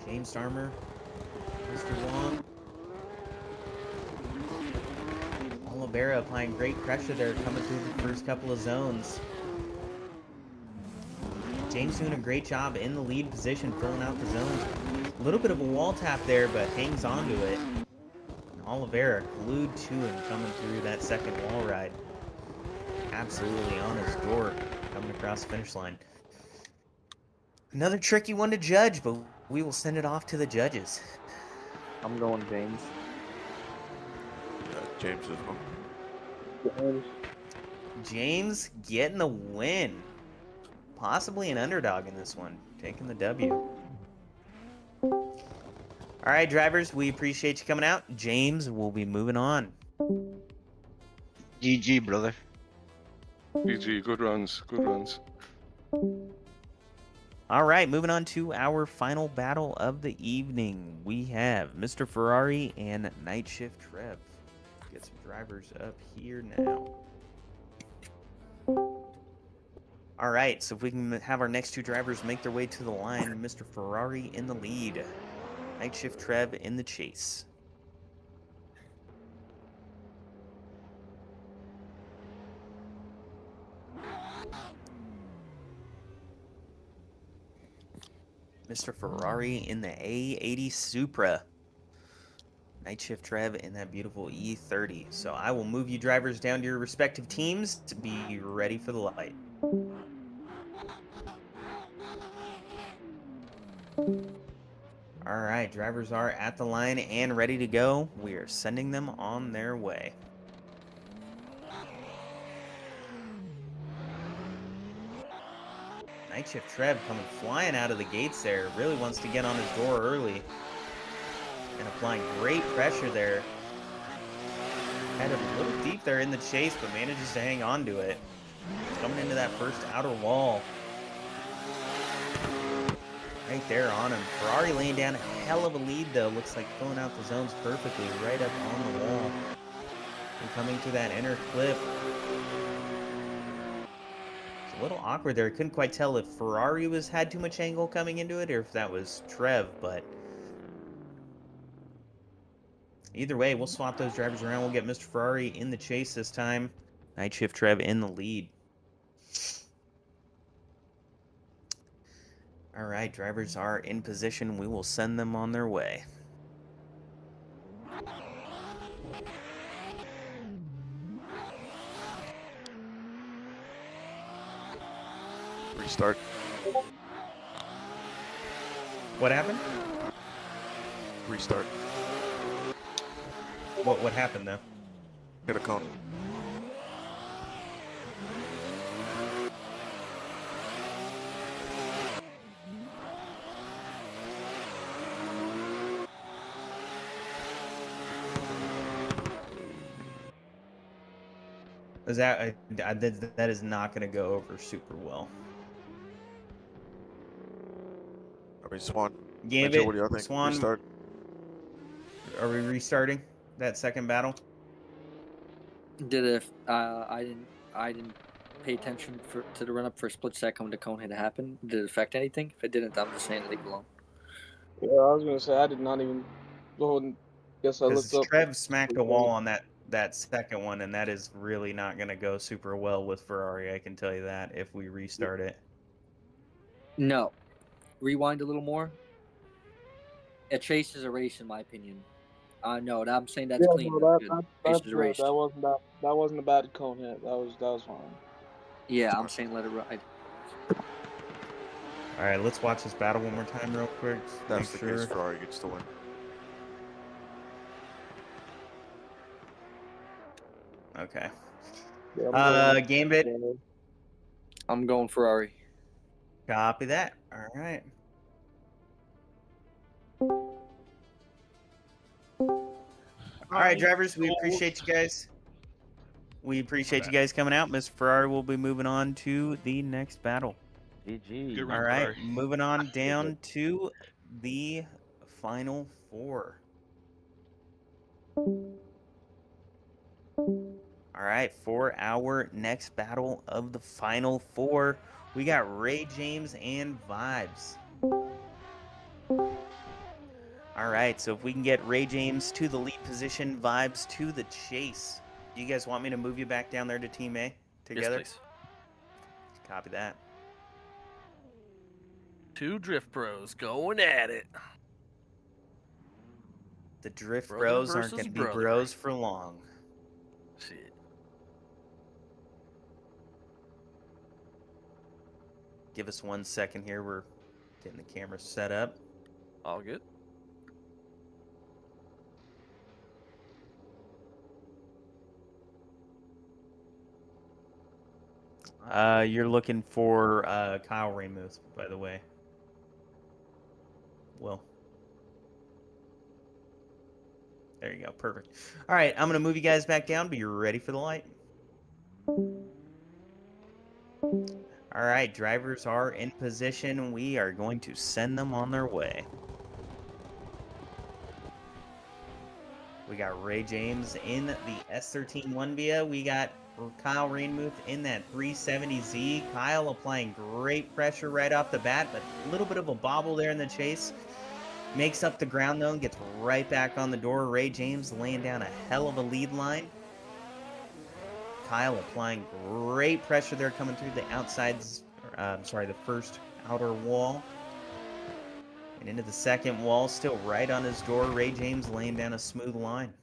James Starmer. Mr. Wong. Oliveira applying great pressure there, coming through the first couple of zones. James doing a great job in the lead position, filling out the zones. A little bit of a wall tap there, but hangs on to it. And Oliveira glued to him coming through that second wall ride. Absolutely on his door, coming across the finish line. Another tricky one to judge, but we will send it off to the judges. I'm going James. James as well. James getting the win. Possibly an underdog in this one, taking the W. All right, drivers, we appreciate you coming out. James will be moving on. GG, brother. GG, good runs, good runs. All right, moving on to our final battle of the evening. We have Mr. Ferrari and Night Shift Trev. Get some drivers up here now. All right, so if we can have our next two drivers make their way to the line, Mr. Ferrari in the lead, Night Shift Trev in the chase. Mr. Ferrari in the A80 Supra. Night Shift Trev in that beautiful E30. So I will move you drivers down to your respective teams to be ready for the light. All right, drivers are at the line and ready to go. We are sending them on their way. Night Shift Trev coming flying out of the gates there. Really wants to get on his door early. and applying great pressure there. Had him a little deep there in the chase, but manages to hang on to it. Coming into that first outer wall. Right there on him. Ferrari laying down a hell of a lead, though. Looks like filling out the zones perfectly right up on the wall. And coming to that inner clip. It's a little awkward there. Couldn't quite tell if Ferrari had too much angle coming into it or if that was Trev, but either way, we'll swap those drivers around. We'll get Mr. Ferrari in the chase this time. Night Shift Trev in the lead. All right, drivers are in position. We will send them on their way. Restart. What happened? Restart. What happened though? Hit a cone. Is that is not going to go over super well. I mean, Swan. Gambit, Mitchell, what do you think? Swan. Restart. Are we restarting that second battle? I didn't pay attention to the run up for a split second when the cone had happened. Did it affect anything? If it didn't, I'm just saying leave it alone. Yeah, I was gonna say I did not even go and guess I looked up. Trev smacked the wall on that second one, and that is really not going to go super well with Ferrari. I can tell you that if we restart it. No, rewind a little more. A chase is a race, in my opinion. No, I'm saying that's clean. No, Chase is a race. that wasn't a bad cone hit. That was fine. Yeah, I'm saying let it ride. All right, let's watch this battle one more time real quick. That's the case. Ferrari gets the win. Okay. Yeah, Gambit. I'm going Ferrari. Copy that. All right. All right, drivers, we appreciate you guys. We appreciate you guys coming out. Mr. Ferrari will be moving on to the next battle. GG. All right, moving on down to the final four. All right, for our next battle of the final four, we got Ray James and Vibes. All right, so if we can get Ray James to the lead position, Vibes to the chase. Do you guys want me to move you back down there to Team A together? Yes, please. Copy that. Two drift pros going at it. The drift Brother bros aren't versus going to be brother. bros for long. Shit. Give us 1 second here. We're getting the camera set up. All good. You're looking for Kyle Rainmouth, by the way. Will. There you go. Perfect. All right, I'm going to move you guys back down, but you're ready for the light. All right, drivers are in position. We are going to send them on their way. We got Ray James in the S13 1VIA. We got Kyle Rainmouth in that 370Z. Kyle applying great pressure right off the bat, but a little bit of a bobble there in the chase. Makes up the ground, though, and gets right back on the door. Ray James laying down a hell of a lead line. Kyle applying great pressure there coming through the outsides, the first outer wall. And into the second wall, still right on his door. Ray James laying down a smooth line.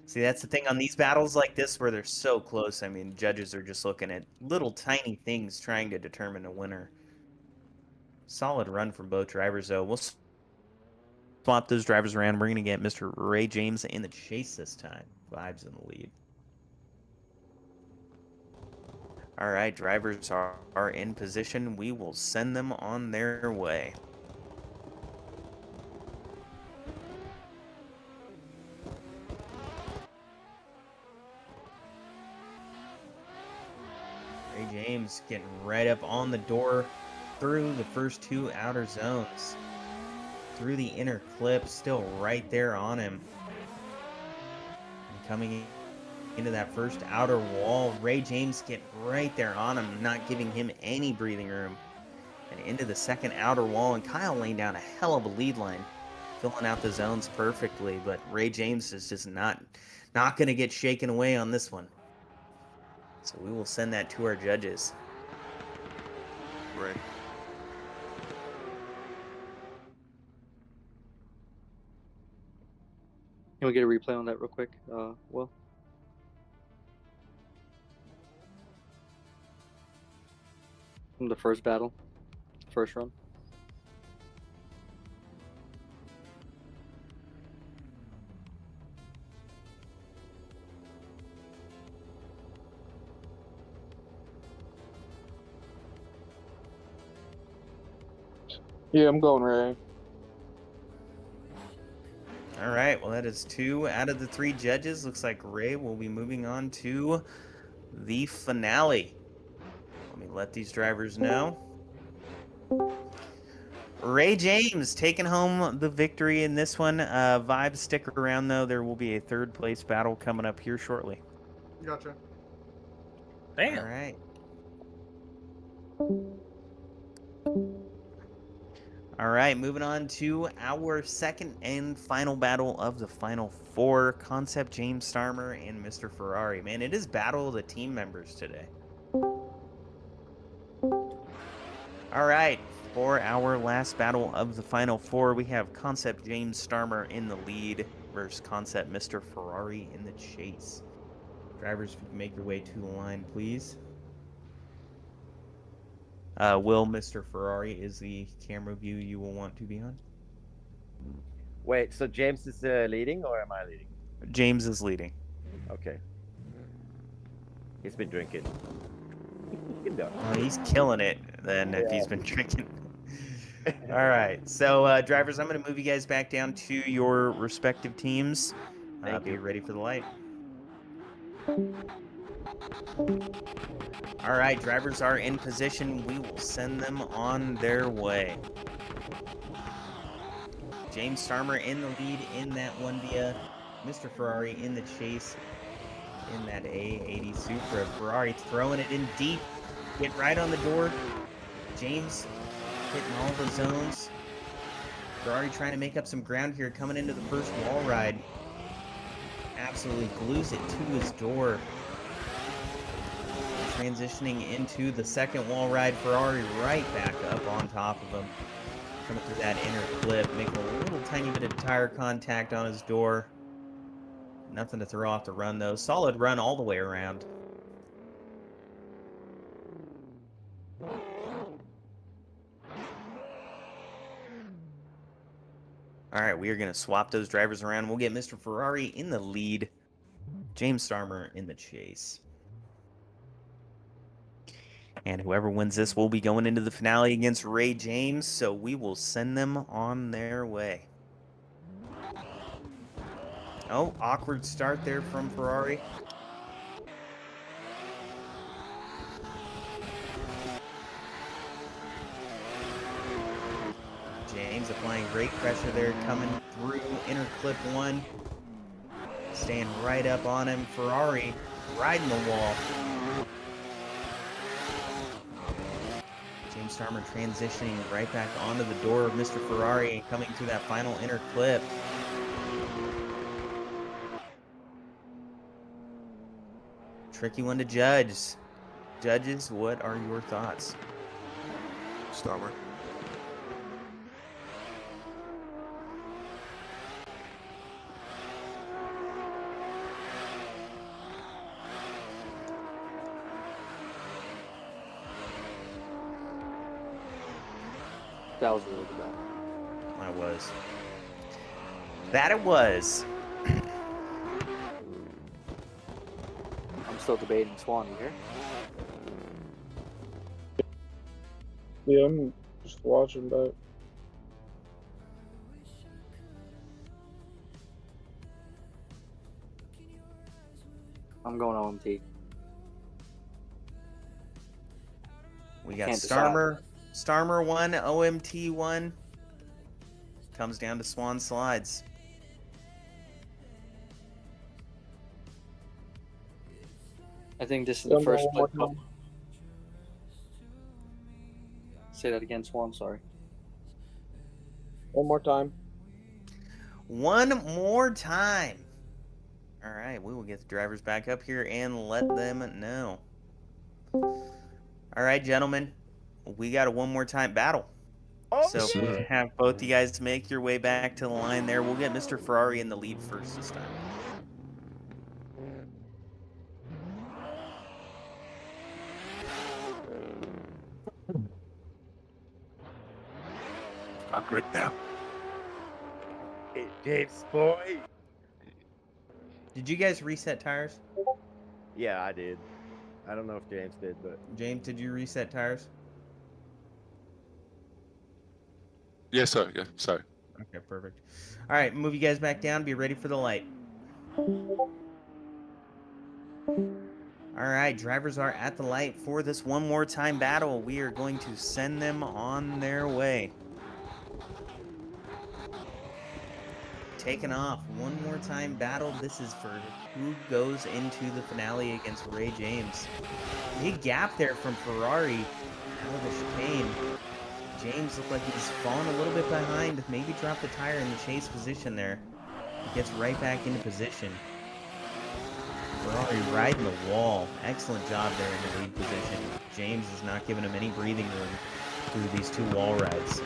See, that's the thing on these battles like this where they're so close. I mean, judges are just looking at little tiny things trying to determine a winner. Solid run from both drivers, though. We'll swap those drivers around. We're going to get Mr. Ray James in the chase this time. Vibes in the lead. All right, drivers are in position. We will send them on their way. Ray James getting right up on the door through the first two outer zones. Through the inner clip, still right there on him. And coming into that first outer wall, Ray James getting right there on him, not giving him any breathing room. And into the second outer wall, and Kyle laying down a hell of a lead line, filling out the zones perfectly, but Ray James is just not going to get shaken away on this one. So we will send that to our judges. Ray. Can we get a replay on that real quick, Will? From the first battle, first run. Yeah, I'm going Ray. All right, well, that is 2 out of the 3 judges. Looks like Ray will be moving on to the finale. Let me let these drivers know. Ray James taking home the victory in this one. Vibes, stick around, though. There will be a third place battle coming up here shortly. Gotcha. Damn. All right. All right, moving on to our second and final battle of the final 4. Concept James Starmer and Mr. Ferrari. Man, it is battle of the team members today. All right, for our last battle of the final 4, we have Concept James Starmer in the lead versus Concept Mr. Ferrari in the chase. Drivers, if you can make your way to the line, please. Will, Mr. Ferrari is the camera view you will want to be on. Wait, so James is leading or am I leading? James is leading. Okay. He's been drinking. Well, he's killing it then if he's been drinking. All right, so drivers, I'm going to move you guys back down to your respective teams. Be ready for the light. All right, drivers are in position. We will send them on their way. James Starmer in the lead in that one via Mr. Ferrari in the chase in that A80 Supra. Ferrari throwing it in deep. Get right on the door. James hitting all the zones. Ferrari trying to make up some ground here, coming into the first wall ride. Absolutely glues it to his door. Transitioning into the second wall ride, Ferrari right back up on top of him. Coming through that inner clip, making a little tiny bit of tire contact on his door. Nothing to throw off the run though. Solid run all the way around. All right, we are going to swap those drivers around. We'll get Mr. Ferrari in the lead, James Starmer in the chase. And whoever wins this will be going into the finale against Ray James, so we will send them on their way. Oh, awkward start there from Ferrari. James applying great pressure there, coming through inner clip 1. Staying right up on him. Ferrari riding the wall. James Starmer transitioning right back onto the door of Mr. Ferrari and coming through that final inner clip. Tricky one to judge. Judges, what are your thoughts? Starmer. That was a really good battle. That was. That it was. I'm still debating Swan, you hear? Yeah, I'm just watching back. I'm going OMT. We got Can't decide. Starmer 1, OMT 1. Comes down to Swan Slides. I think this is Yeah, the I'm going first one split. more time. Say that again, Swan. Sorry. One more time. One more time. All right, we will get the drivers back up here and let them know. All right, gentlemen, we got a one more time battle. So have both you guys make your way back to the line there. We'll get Mr. Ferrari in the lead first this time. I'm good now. Hey, James, boy. Did you guys reset tires? Yeah, I did. I don't know if James did, but James, did you reset tires? Yes, sir. Yeah, sorry. Okay, perfect. All right, move you guys back down. Be ready for the light. All right, drivers are at the light for this one more time battle. We are going to send them on their way. Taking off. One more time battle. This is for who goes into the finale against Ray James. Big gap there from Ferrari out of the chicane. James looked like he's fallen a little bit behind. Maybe dropped the tire in the chase position there. He gets right back into position. Ferrari riding the wall. Excellent job there in the lead position. James is not giving him any breathing room through these two wall rides.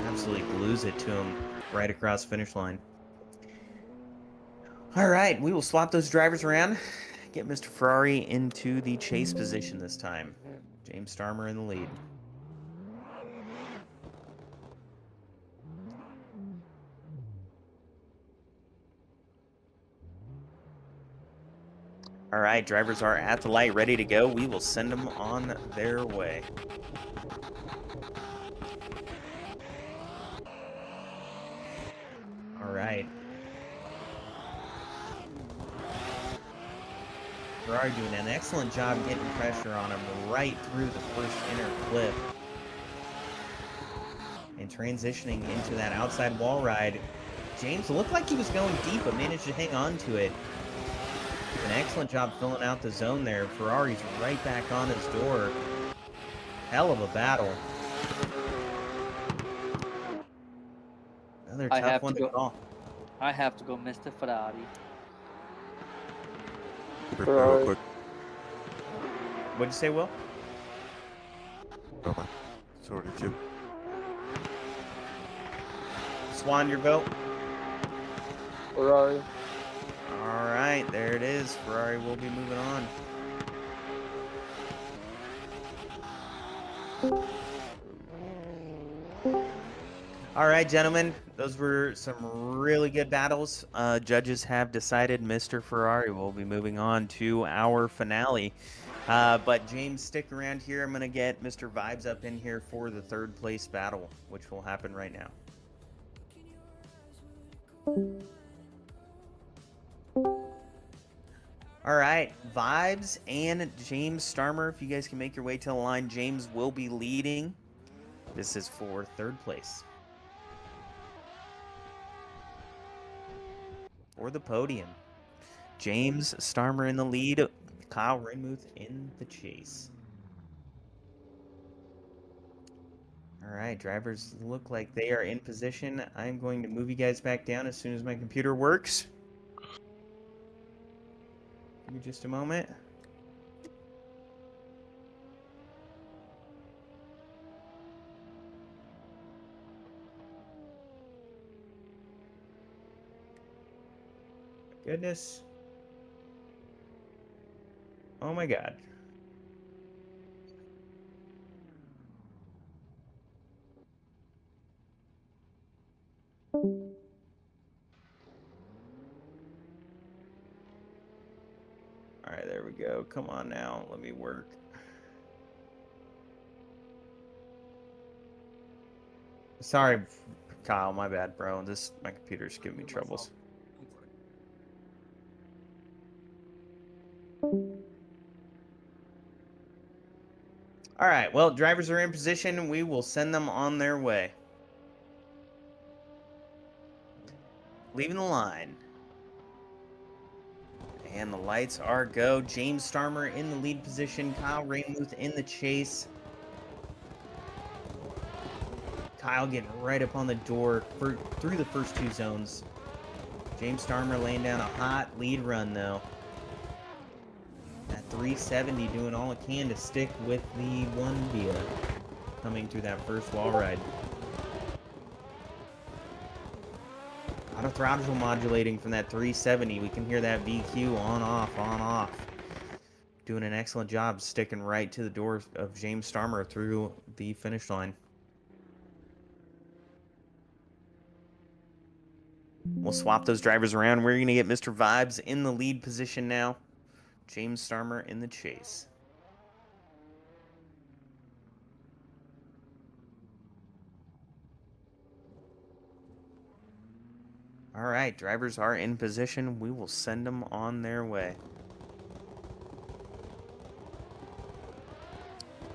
Absolutely glues it to him right across the finish line. All right, we will swap those drivers around. Get Mr. Ferrari into the chase position this time. James Starmer in the lead. All right, drivers are at the light, ready to go. We will send them on their way. All right. Ferrari doing an excellent job getting pressure on him right through the first inner clip. And transitioning into that outside wall ride. James looked like he was going deep, but managed to hang on to it. An excellent job filling out the zone there. Ferrari's right back on his door. Hell of a battle. Another tough one to call. I have to go, Mr. Ferrari. Real quick. What'd you say, Will? Oh, man. It's already two. Swan, your vote? Ferrari. All right, there it is. Ferrari will be moving on. All right, gentlemen, those were some really good battles. Judges have decided Mr. Ferrari will be moving on to our finale. But James, stick around here. I'm going to get Mr. Vibes up in here for the third place battle, which will happen right now. All right, Vibes and James Starmer, if you guys can make your way to the line, James will be leading. This is for third place. For the podium, James Starmer in the lead, Kyle Renmuth in the chase. All right, drivers look like they are in position. I'm going to move you guys back down as soon as my computer works. Give me just a moment. Goodness. Oh my God. All right, there we go. Come on now. Let me work. Sorry, Kyle. My bad, bro. My computer's giving me troubles. All right. Well, drivers are in position. We will send them on their way. Leaving the line. And the lights are go. James Starmer in the lead position. Kyle Rainmuth in the chase. Kyle getting right up on the door through the first two zones. James Starmer laying down a hot lead run, though. That 370 doing all it can to stick with the 1 via coming through that first wall ride. A lot of throttle modulating from that 370. We can hear that VQ on, off, on, off. Doing an excellent job sticking right to the door of James Starmer through the finish line. We'll swap those drivers around. We're going to get Mr. Vibes in the lead position now. James Starmer in the chase. All right, drivers are in position. We will send them on their way.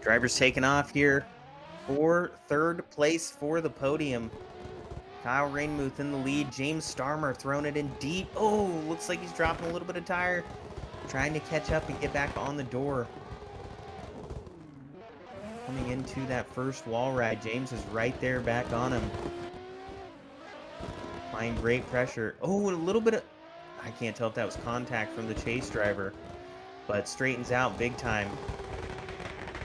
Drivers taking off here for third place for the podium. Kyle Rainmuth in the lead. James Starmer throwing it in deep. Oh, looks like he's dropping a little bit of tire. Trying to catch up and get back on the door. Coming into that first wall ride. James is right there back on him. Applying great pressure. Oh, a little bit of... I can't tell if that was contact from the chase driver. But straightens out big time.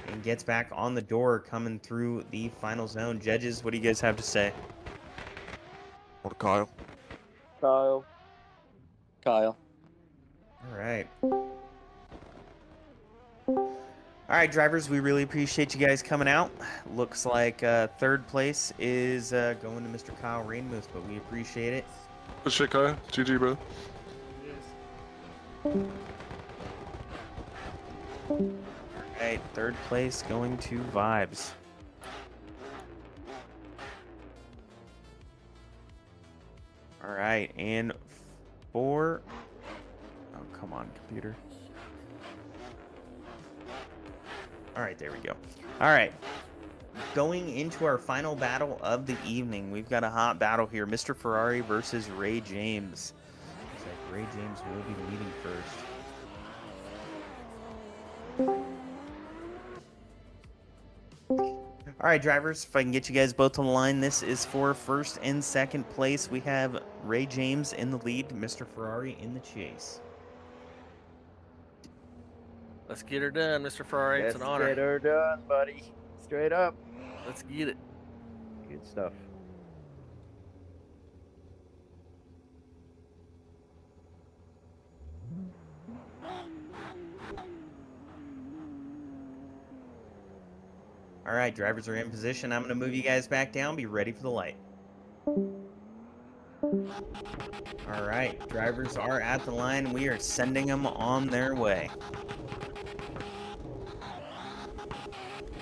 And gets back on the door coming through the final zone. Judges, what do you guys have to say? Kyle. Kyle. Kyle. All right. All right, drivers, we really appreciate you guys coming out. Looks like third place is going to Mr. Kyle Rainmuth, but we appreciate it. Good shit, Kyle. GG, bro. All right, third place going to Vibes. All right, and for... Oh, come on, computer. All right, there we go. All right, going into our final battle of the evening. We've got a hot battle here. Mr. Ferrari versus Ray James. Looks like Ray James will be leading first. All right, drivers, if I can get you guys both on the line, this is for first and second place. We have Ray James in the lead, Mr. Ferrari in the chase. Let's get her done, Mr. Ferrari. It's an honor. Let's get her done, buddy. Straight up. Let's get it. Good stuff. All right, drivers are in position. I'm going to move you guys back down. Be ready for the light. All right, drivers are at the line. We are sending them on their way.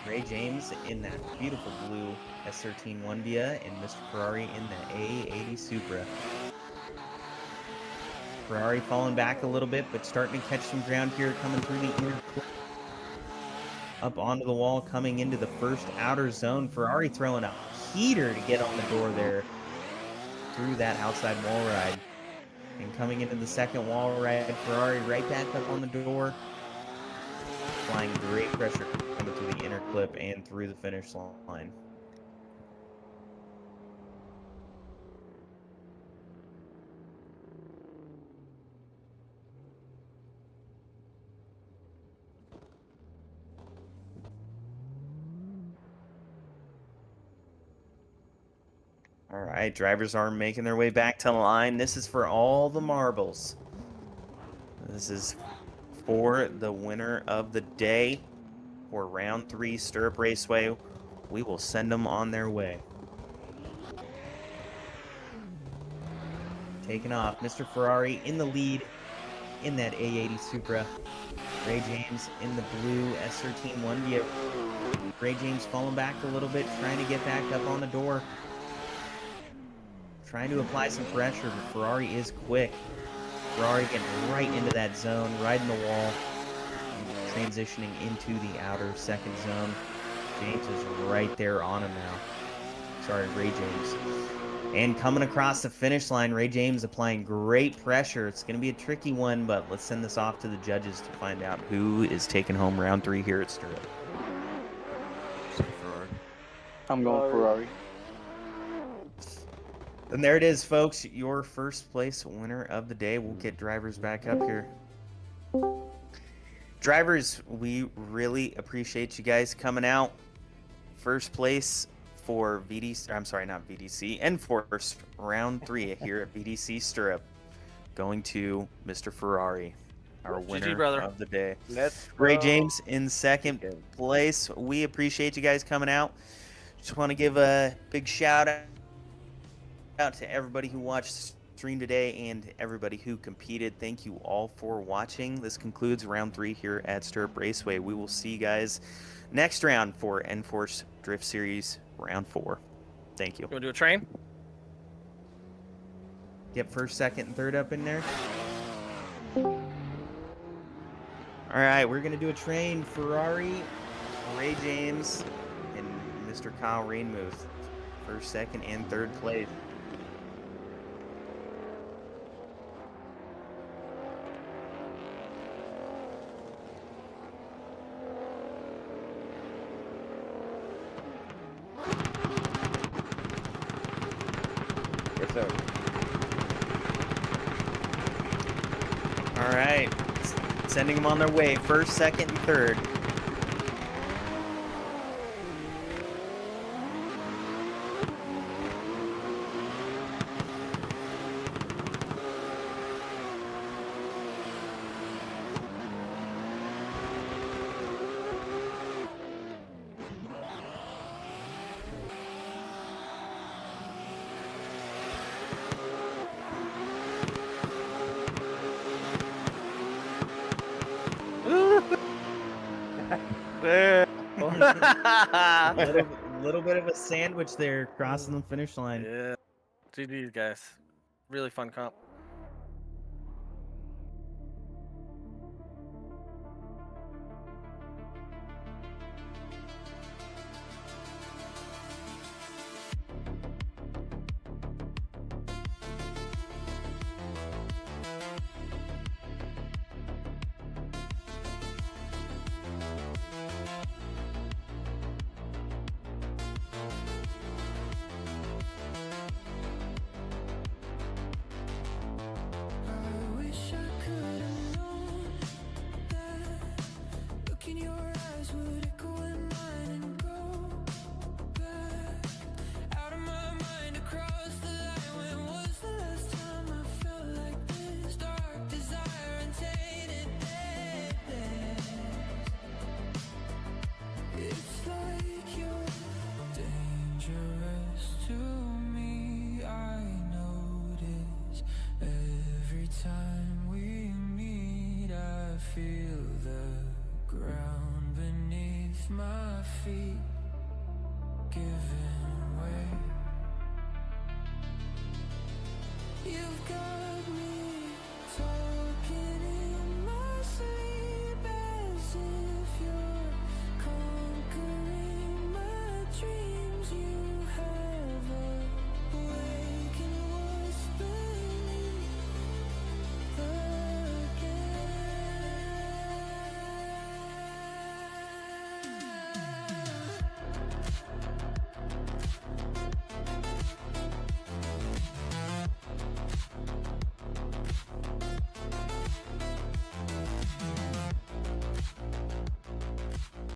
Ray James in that beautiful blue S13 1Via and Mr. Ferrari in the A80 Supra. Ferrari falling back a little bit, but starting to catch some ground here, coming through the inner up onto the wall, coming into the first outer zone. Ferrari throwing a heater to get on the door there through that outside wall ride. And coming into the second wall ride, Ferrari right back up on the door. Applying great pressure coming through the inner clip and through the finish line. All right, drivers are making their way back to the line. This is for all the marbles. This is for the winner of the day for round 3 Sturup Raceway. We will send them on their way. Taking off, Mr. Ferrari in the lead in that A80 Supra. Ray James in the blue S13 1Via. Ray James falling back a little bit, trying to get back up on the door. trying to apply some pressure, but Ferrari is quick. Ferrari getting right into that zone, right in the wall, transitioning into the outer second zone. James is right there on him now. Sorry, Ray James. And coming across the finish line, Ray James applying great pressure. It's going to be a tricky one, but let's send this off to the judges to find out who is taking home round 3 here at Sturup. Ferrari. I'm going Ferrari. And there it is, folks. Your first place winner of the day. We'll get drivers back up here. Drivers, we really appreciate you guys coming out. First place for VDC, I'm sorry, not VDC, Enforced round 3 here at VDC Sturup, going to Mr. Ferrari, our winner brother. of the day. Let's Ray go. James in second place. We appreciate you guys coming out. Just want to give a big shout out to everybody who watched the stream today and everybody who competed. Thank you all for watching. This concludes round 3 here at Sturup Raceway. We will see you guys next round for Enforced Drift Series round 4. Thank you. You want to do a train? Get first, second, and third up in there. All right, we're gonna do a train. Ferrari, Ray James, and Mr. Kyle Rainmuth. First, second, and third place. Yes, sir. All right, sending them on their way. First, second, and third. little bit of a sandwich there, crossing the finish line. Yeah. GG's, guys. Really fun comp. I wish I could have known that look in your eyes would echo in mine and go back out of my mind across the line. When was the last time I felt like this? Dark desire and tainted this. It's like you're dangerous to me. I notice every time we meet, I feel the ground beneath my feet giving way. You've got